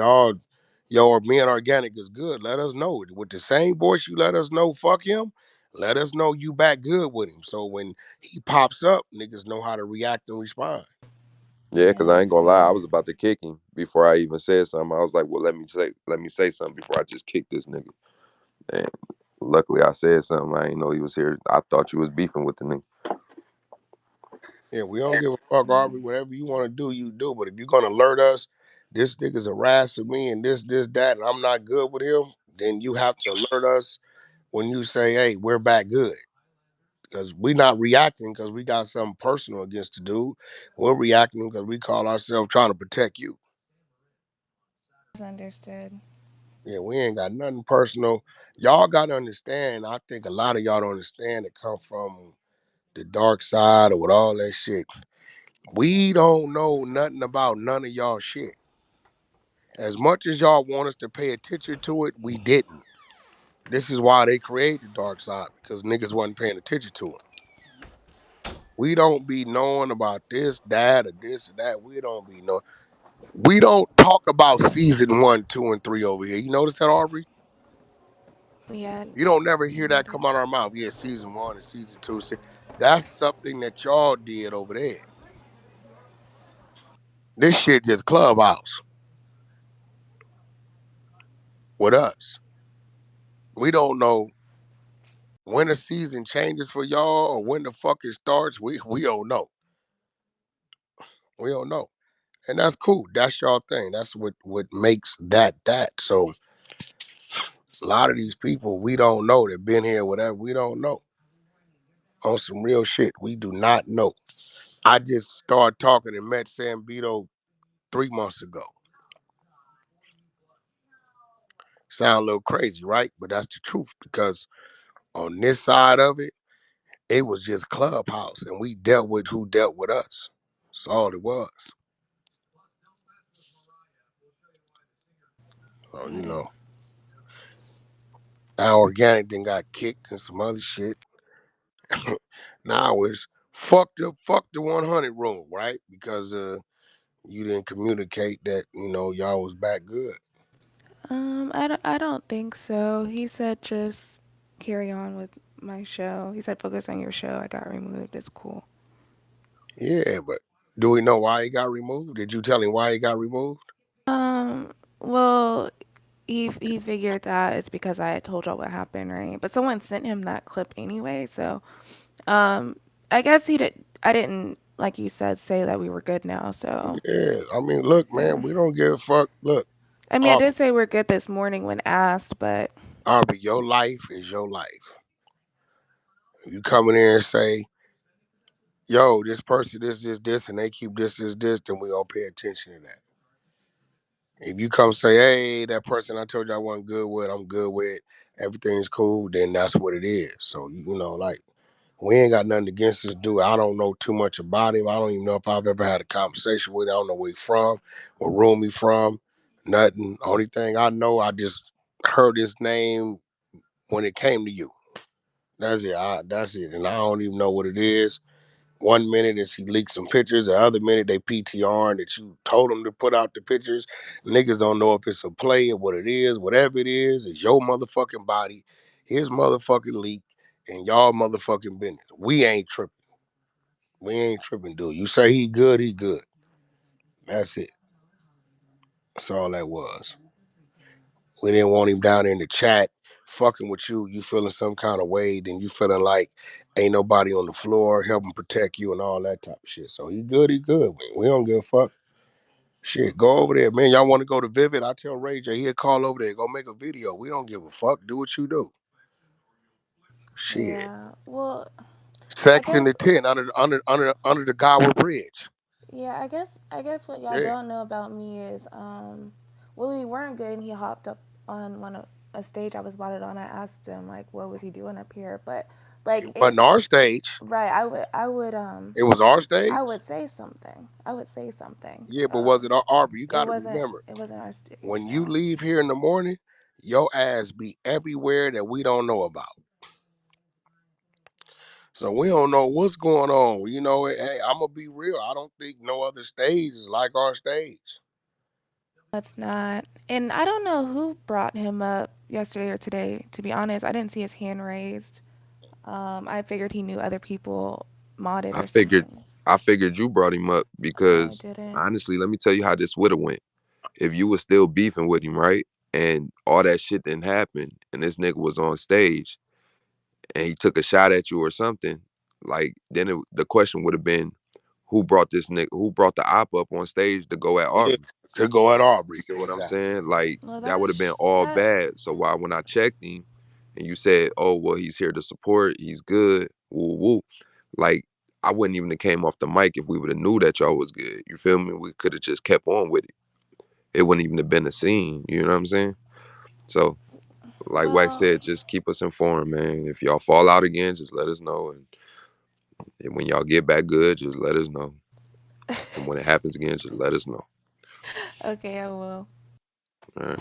A: yo or me and organic is good, let us know. With the same voice you let us know, fuck him. Let us know you back good with him. So when he pops up, niggas know how to react and respond.
N: Yeah,
M: Yeah,
N: cause I ain't
M: that's
N: gonna lie, I
M: fair.
N: was about to kick him before I even said something. I was like, well, let me say something before I just kick this nigga. And luckily, I said something. I ain't know he was here. I thought you was beefing with the nigga.
A: Yeah, we don't give a fuck,
M: Yeah.
A: Aubrey. Whatever you want to do, you do. But if you're gonna alert us, this nigga's harassing me and this, that, and I'm not good with him, then you have to alert us when you say, hey, we're back good. Because we not reacting because we got something personal against the dude. We're reacting because we call ourselves trying to protect you.
M: It's understood.
A: Yeah, we ain't got nothing personal. Y'all got to understand. I think a lot of y'all don't understand. It come from the dark side or with all that shit. We don't know nothing about none of y'all shit. As much as y'all want us to pay attention to it, we didn't. This is why they created the dark side because niggas wasn't paying attention to it. We don't be knowing about this, that, or this or that. We don't be knowing. We don't talk about season one, two, and three over here. You notice that, Aubrey?
M: Yeah,
A: You don't never hear that come out
M: notice.
A: of our mouth. Yeah, season one and season two. That's something that y'all did over there. This shit just clubhouse with us. We don't know when the season changes for y'all or when the fuck it starts. We don't know. We don't know. And that's cool. That's y'all thing. That's what makes that. So a lot of these people we don't know that been here, whatever, we don't know. On some real shit. We do not know. I just started talking and met Sam Bito 3 months ago. Sound a little crazy, right? But that's the truth because on this side of it, it was just Clubhouse and we dealt with who dealt with us. That's all it was. So,
M: Got it.
A: our organic then got kicked and some other shit. Now it's fuck the 100 room, right? Because you didn't communicate that, y'all was back good.
M: I don't think so. He said just carry on with my show. He said focus on your show. I got removed. It's cool.
A: Yeah, but do we know why he got removed? Did you tell him why he got removed?
M: Well, he figured that it's because I had told y'all what happened, right? But someone sent him that clip anyway, so um, I guess he did. I didn't, like you said, say that we were good now. So
A: Yeah, I mean, look,
M: yeah.
A: man, we don't give a fuck. Look,
M: I mean, I
A: Aubrey,
M: did say we're good this morning when asked, but
A: Aubrey, your life is your life. You come in there and say, yo, this person, this, and they keep this, then we all pay attention to that. If you come say, hey, that person I told you I wasn't good with, I'm good with, everything's cool, then that's what it is. So, like, we ain't got nothing against this dude. I don't know too much about him. I don't even know if I've ever had a conversation with him. I don't know where he from, what room he from, nothing. Only thing I know, I just heard his name when it came to you. That's it. That's it. And I don't even know what it is. One minute is he leaked some pictures, the other minute they PTR that you told them to put out the pictures. Niggas don't know if it's a play or what it is. Whatever it is, it's your motherfucking body, his motherfucking leak, and y'all motherfucking business. We ain't tripping. We ain't tripping, dude. You say he good, he good. That's it. That's all that was. We didn't want him down in the chat fucking with you. You feeling some kind of way, then you feeling like ain't nobody on the floor helping protect you and all that type of shit. So he good, he good. We don't give a fuck. Shit, go over there, man. Y'all want to go to Vivid? I tell Ray J, he'll call over there, go make a video. We don't give a fuck. Do what you do. Shit.
M: yeah. Well, I
A: Sex in
M: guess
A: the tent under the Gower Bridge.
M: yeah. I guess what y'all
A: Yeah.
M: don't know about me is well, we weren't good, and he hopped up on one of a stage I was spotted on. I asked him like, what was he doing up here? But
A: It
M: like,
A: wasn't
M: if
A: our stage.
M: right, I would
A: It was our
M: I
A: stage.
M: would say something. I would say something.
A: Yeah, but was it our Arbor? You
M: It
A: gotta
M: wasn't.
A: remember.
M: It wasn't our stage.
A: When you
M: No.
A: leave here in the morning, your ass be everywhere that we don't know about. So we don't know what's going on. Hey, I'm gonna be real. I don't think no other stage is like our stage.
M: That's not. And I don't know who brought him up yesterday or today. To be honest, I didn't see his hand raised. I figured he knew other people modded
N: I
M: or
N: figured
M: something.
N: I figured you brought him up
M: I
N: because
M: didn't.
N: honestly, let me tell you how this would have went. If you was still beefing with him, right? And all that shit didn't happen and this nigga was on stage and he took a shot at you or something, like then the question would have been who brought the op up on stage to go at
A: Yeah,
N: Aubrey.
A: to go at
N: You
A: Aubrey.
N: get what I'm
A: Exactly.
N: saying? Like
M: Well,
N: that would have been
M: that's
N: all
M: that.
N: bad. So why when I checked him and you said, "Oh well, he's here to support. He's good." Woo woo. Like I wouldn't even have came off the mic if we would have knew that y'all was good. You feel me? We could have just kept on with it. It wouldn't even have been a scene. You know what I'm saying? So like Wax
M: Well,
N: said, just keep us informed, man. If y'all fall out again, just let us know. And when y'all get back good, just let us know. And when it happens again, just let us know.
M: okay, I will.
N: All right.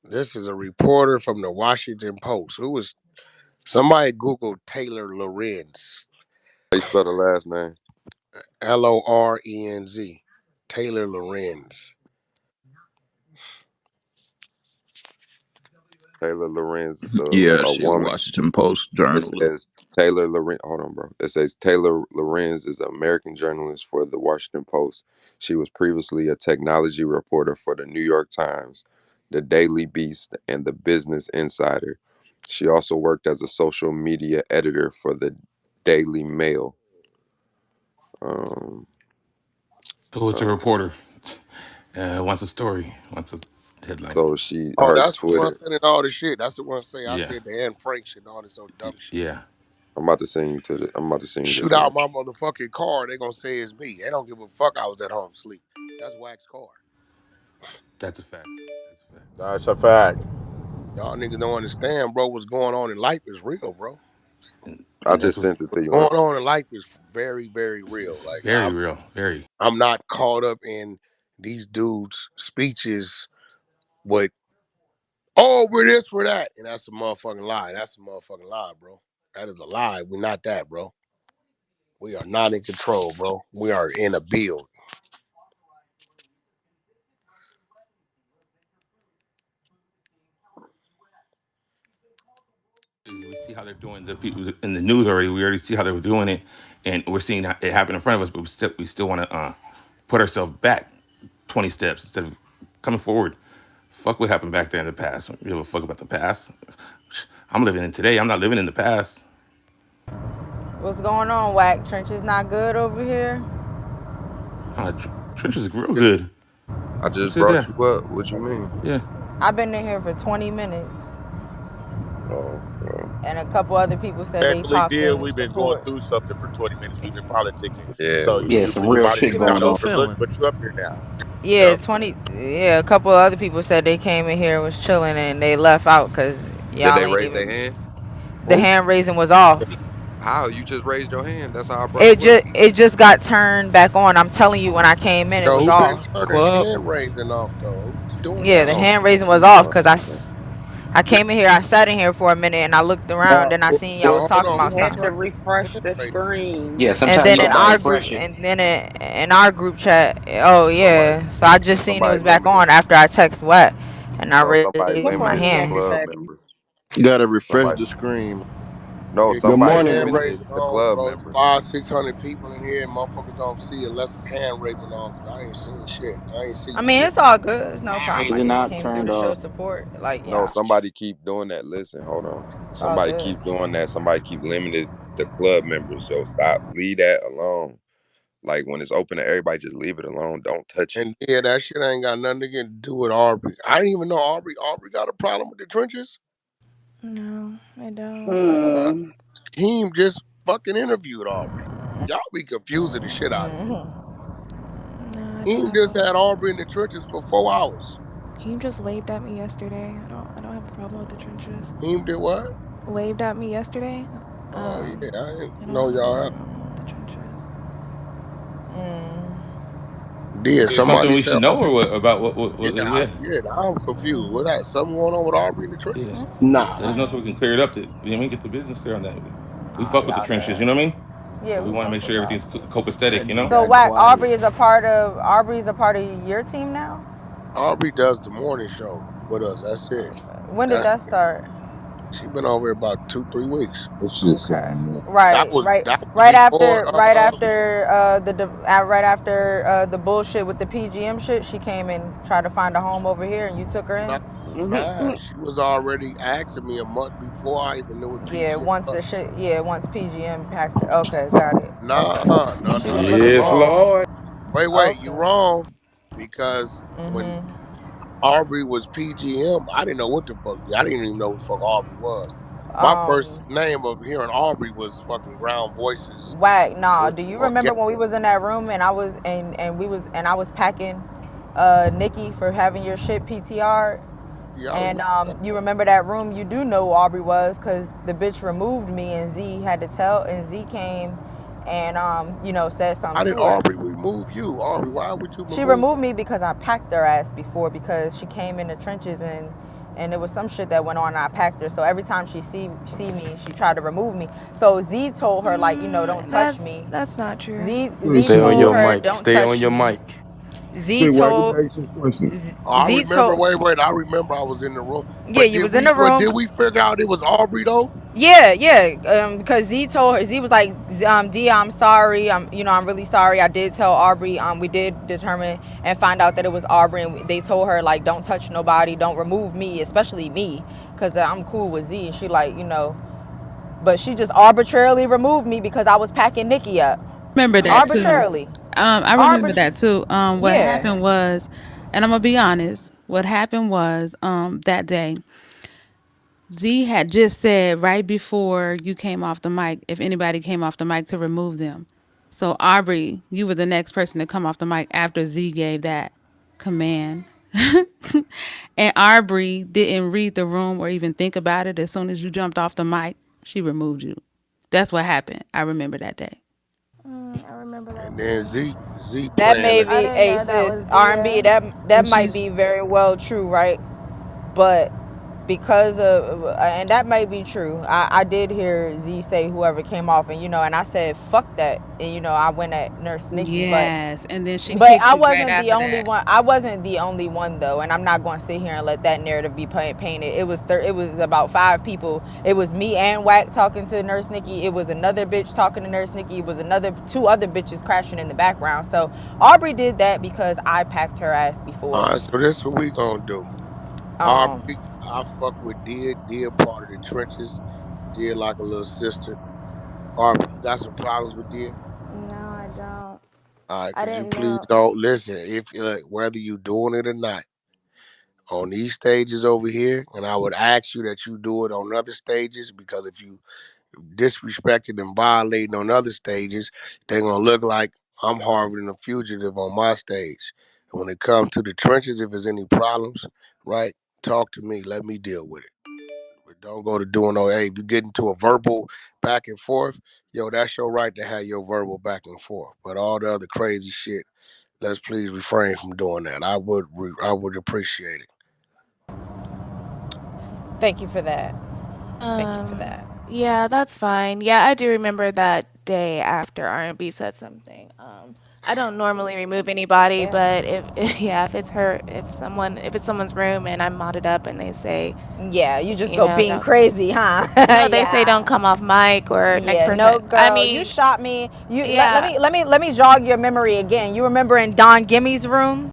A: This is a reporter from the Washington Post. Who was somebody Googled Taylor Lorenz,
N: How you spell the last name?
A: Lorenz, Taylor Lorenz.
N: Taylor Lorenz is
O: Yeah,
N: a
O: she a
N: woman.
O: Washington Post
N: It
O: journalist.
N: says Taylor Lorenz. Hold on, bro. It says Taylor Lorenz is an American journalist for the Washington Post. She was previously a technology reporter for the New York Times, the Daily Beast, and the Business Insider. She also worked as a social media editor for the Daily Mail. Um,
D: So it's a
N: uh,
D: reporter. Wants a story. Wants a headline.
N: so she,
A: Oh,
N: her
A: that's the one
N: Twitter.
A: sending all this shit. That's the one say I
D: Yeah.
A: said the Anne Frank shit and all this old dumb shit.
D: Yeah.
N: I'm about to send you to the. I'm about to send you this
A: Shoot out
N: link.
A: my motherfucking car, they gonna say it's me. They don't give a fuck I was at home sleep. That's Wax car.
D: That's a fact. That's a fact.
P: That's a fact.
A: Y'all niggas don't understand, bro. What's going on in life is real, bro.
N: I
D: And that's
N: just
D: what
N: sent it to
A: What's
N: you, huh?
A: going on in life is very, very real. Like
D: very real. Very.
A: I'm not caught up in these dudes' speeches with oh we're this, we're that. And that's a motherfucking lie. That's a motherfucking lie, bro. That is a lie. We're not that, bro. We are not in control, bro. We are in a build.
D: We see how they're doing the people in the news already. We already see how they were doing it, and we're seeing it happen in front of us. But we still want to put ourselves back 20 steps instead of coming forward. Fuck what happened back there in the past. You give a fuck about the past. I'm living in today. I'm not living in the past.
E: What's going on, Wack? Trench is not good over here.
D: Trench is real good.
N: I
D: Who
N: just
D: said
N: brought
D: that?
N: you up. What you mean?
D: Yeah.
E: I've been in here for 20 minutes,
N: Oh, well,
E: and a couple other people said they
P: Actually,
E: popped
P: dear,
E: in
P: we've been going
E: support.
P: through something for 20 minutes. We've been politicking.
N: yeah,
P: So
K: Yeah,
P: you
K: some
P: you
K: real
P: might have
K: shit
P: just
Q: Look at
P: got
K: going
Q: what you
K: on.
P: overlooked,
Q: feeling.
P: but you up here now. You
E: Yeah,
P: know?
E: 20. Yeah, a couple of other people said they came in here was chilling and they left out because
N: did
E: y'all
N: they
E: ain't
N: raise their
E: even.
N: hand?
E: The
A: Who?
E: hand raising was off.
N: How? You just raised your hand. That's how I brought
E: It
N: you up.
E: just got turned back on. I'm telling you, when I came in, it
A: Yo,
E: was
A: who been
E: off.
A: turning
Q: Club.
A: hand raising off though? Who's doing
E: Yeah,
A: that?
E: the
N: Oh,
E: hand
N: oh,
E: raising was off
N: oh,
E: because
N: okay.
E: I came in here, I sat in here for a minute, and I looked around,
F: No,
E: and I seen y'all
F: you
E: was
A: Well, hold
E: talking
A: on.
F: you
E: about
A: Who's
F: have
E: something.
F: to
A: turning
F: refresh
A: hand
F: the
A: raising?
F: screen.
K: Yeah,
E: And
K: sometimes
E: then
K: you
E: in
K: just gotta
E: our
F: Refresh it.
E: group,
K: refresh it.
E: in our group chat, oh
N: Somebody,
E: yeah. So I just seen it
N: somebody
E: was back
N: limited.
E: on after I text what, and I
N: No, somebody
F: Good
E: raised my
N: limited
F: morning,
N: the
E: hand.
F: Jackie
N: club
F: Baby.
N: members.
O: You gotta refresh
N: Somebody,
O: the screen.
N: no,
A: Yeah,
L: Good
A: keep
N: somebody
A: the
L: morning.
A: hand
N: limited
A: raising
N: the
A: on,
N: club
A: bro. It's
N: members.
A: 500, 600 people in here, and motherfuckers don't see unless the hand raising on. Cause I ain't seen shit. I ain't see
E: I mean,
A: shit.
E: it's all good. It's no
K: Hand
E: problem. I
K: raising
E: just
K: not
E: came through
K: turned
E: to show
K: off.
E: support. Like,
N: No,
E: yeah,
N: somebody keep doing that. Listen, hold on.
E: it's all
N: Somebody
E: good.
N: keep doing that. Somebody keep limited the club members. Yo, stop. Leave that alone. Like when it's open to everybody, just leave it alone. Don't touch it.
A: And yeah, that shit ain't got nothing to do with Aubrey. I didn't even know Aubrey got a problem with the trenches.
M: No, I don't.
A: Uh,
F: Hmm.
A: Keem just fucking interviewed Aubrey. Y'all be confusing the shit out of me.
M: No, I don't
A: Keem
M: have
A: just
M: a.
A: had Aubrey in the trenches for 4 hours.
M: He just waved at me yesterday. I don't have a problem with the trenches.
A: Keem did what?
M: Waved at me yesterday.
A: Oh yeah, I didn't
M: I don't
A: know
M: have a
A: y'all had.
M: problem with the trenches.
A: Did
D: Is something
A: somebody
D: we
A: say
D: should know
A: Aubrey?
D: or what about
A: Yeah,
D: yeah.
A: yeah. I'm confused. What that? Something going on with Aubrey in the
D: Yeah.
A: trenches?
L: Nah.
D: Let us know so we can clear it up. That we get the business clear on that. We
E: Oh,
D: fuck with the
E: y'all
D: trenches.
E: good.
D: You know what I mean?
H: Yeah,
D: So we
H: we
D: want to
H: fuck
D: make sure
H: with y'all.
D: everything's copacetic,
E: So,
D: you know.
E: so Wack, Aubrey is a part of your team now.
A: Aubrey does the morning show with us. That's it.
E: When did
A: That's
E: that start?
A: she been over here about 2 3 weeks.
K: That shit
E: Okay.
K: sound messy.
A: That
E: Right,
A: was
E: right,
A: that was
E: right
A: before.
E: after, right after the bullshit with the PGM shit. She came and tried to find a home over here, and you took her
A: Nah,
E: in.
A: nah, she was already asking me a month before I even knew what
E: Yeah,
A: PGM
E: once
A: was.
E: the shit. Yeah, once PGM packed her. Okay, got it.
A: Nah, no,
E: She
A: no,
E: was
A: you
E: looking
I: Yes,
E: for.
A: wrong.
I: Lord.
A: Wait, you
E: Okay.
A: wrong. Because when Aubrey was PGM, I didn't know what the fuck. I didn't even know what the fuck Aubrey was. My first
E: Um,
A: name of hearing Aubrey was fucking Ground Voices.
E: Whack. Nah. Do you
A: Or
E: remember when we was in that room and I was packing, Nikki for having your shit PTR.
A: yeah, I
E: And
A: remember that.
E: you remember that room? You do know who Aubrey was because the bitch removed me, and Z had to tell. And Z came, and said
A: How
E: something
A: did
E: to her.
A: Aubrey remove you? Aubrey, why would you
E: She
A: remove
E: removed me because I packed her ass before because she came in the trenches and there was some shit that went on and I packed her. So every time she see me, she tried to remove me. So Z told her like, don't touch me.
M: That's not true.
K: Wait,
E: Z
I: Stay on
E: told
I: your
K: Shay,
E: her
I: mic.
E: don't
I: Stay on
E: touch
I: your
E: me.
I: mic.
E: Z
K: Shay, Wack, let
E: told
K: me ask you a question.
A: Oh, I
E: Z
A: remember.
E: told
A: Wait. I remember. I was in the room.
E: yeah,
A: But
E: you was in the
A: did
E: room.
A: we figure out it was Aubrey though?
E: Yeah, yeah. Because Z told her, Z was like, D, I'm sorry. I'm really sorry. I did tell Aubrey. We did determine and find out that it was Aubrey, and they told her like, don't touch nobody, don't remove me, especially me, because I'm cool with Z. And she like, but she just arbitrarily removed me because I was packing Nikki up,
H: Remember that too.
E: arbitrarily,
H: I remember
E: arbit.
H: that too. What
E: Yeah.
H: happened was, and I'm gonna be honest. What happened was, that day, Z had just said right before you came off the mic, if anybody came off the mic to remove them. So Aubrey, you were the next person to come off the mic after Z gave that command. And Aubrey didn't read the room or even think about it. As soon as you jumped off the mic, she removed you. That's what happened. I remember that day.
M: I remember that
A: And then
M: too.
A: Z
E: That
A: playing
E: may
A: the
M: I
E: be
M: didn't know that
E: aces
M: was
E: R&B.
M: Dia.
E: That
H: And
E: might
H: she's
E: be very well true, right? But because of and that might be true. I did hear Z say whoever came off, and and I said fuck that, and I went at Nurse Nikki, but
H: yes. And then she
E: but
H: kicked you right after that.
E: I wasn't the only one though, and I'm not going to sit here and let that narrative be painted. It was about 5 people. It was me and Wack talking to Nurse Nikki. It was another bitch talking to Nurse Nikki. It was another two other bitches crashing in the background. So Aubrey did that because I packed her ass
A: All
E: before.
A: right, so this what we gonna do.
E: Um,
A: Aubrey, I fuck with Dia part of the trenches. Dia like a little sister. Aubrey, you got some problems with Dia?
M: No, I don't.
A: All right,
M: I
A: could you
M: didn't
A: please
M: know.
A: don't listen? If whether you doing it or not on these stages over here, and I would ask you that you do it on other stages because if you disrespected and violating on other stages, they're gonna look like I'm Harvard and a fugitive on my stage. And when it comes to the trenches, if there's any problems, right, talk to me. Let me deal with it. But don't go to doing no. Hey, if you get into a verbal back and forth, yo, that's your right to have your verbal back and forth. But all the other crazy shit, let's please refrain from doing that. I would appreciate it.
E: thank you for that. Thank you for
M: Um,
E: that.
M: yeah, that's fine. Yeah, I do remember that day after R&B said something. I don't normally remove anybody,
E: Yeah.
M: but yeah, if it's someone's room and I'm modded up and they say,
E: Yeah, you just go being
M: don't.
E: crazy, huh?
M: No, they say don't
E: Yeah.
M: come off mic or next
E: Yeah,
M: person.
E: no
M: I
E: girl, you
M: mean,
E: shot me. Let
M: yeah,
E: me jog your memory again. You remember in Don Gimme's room?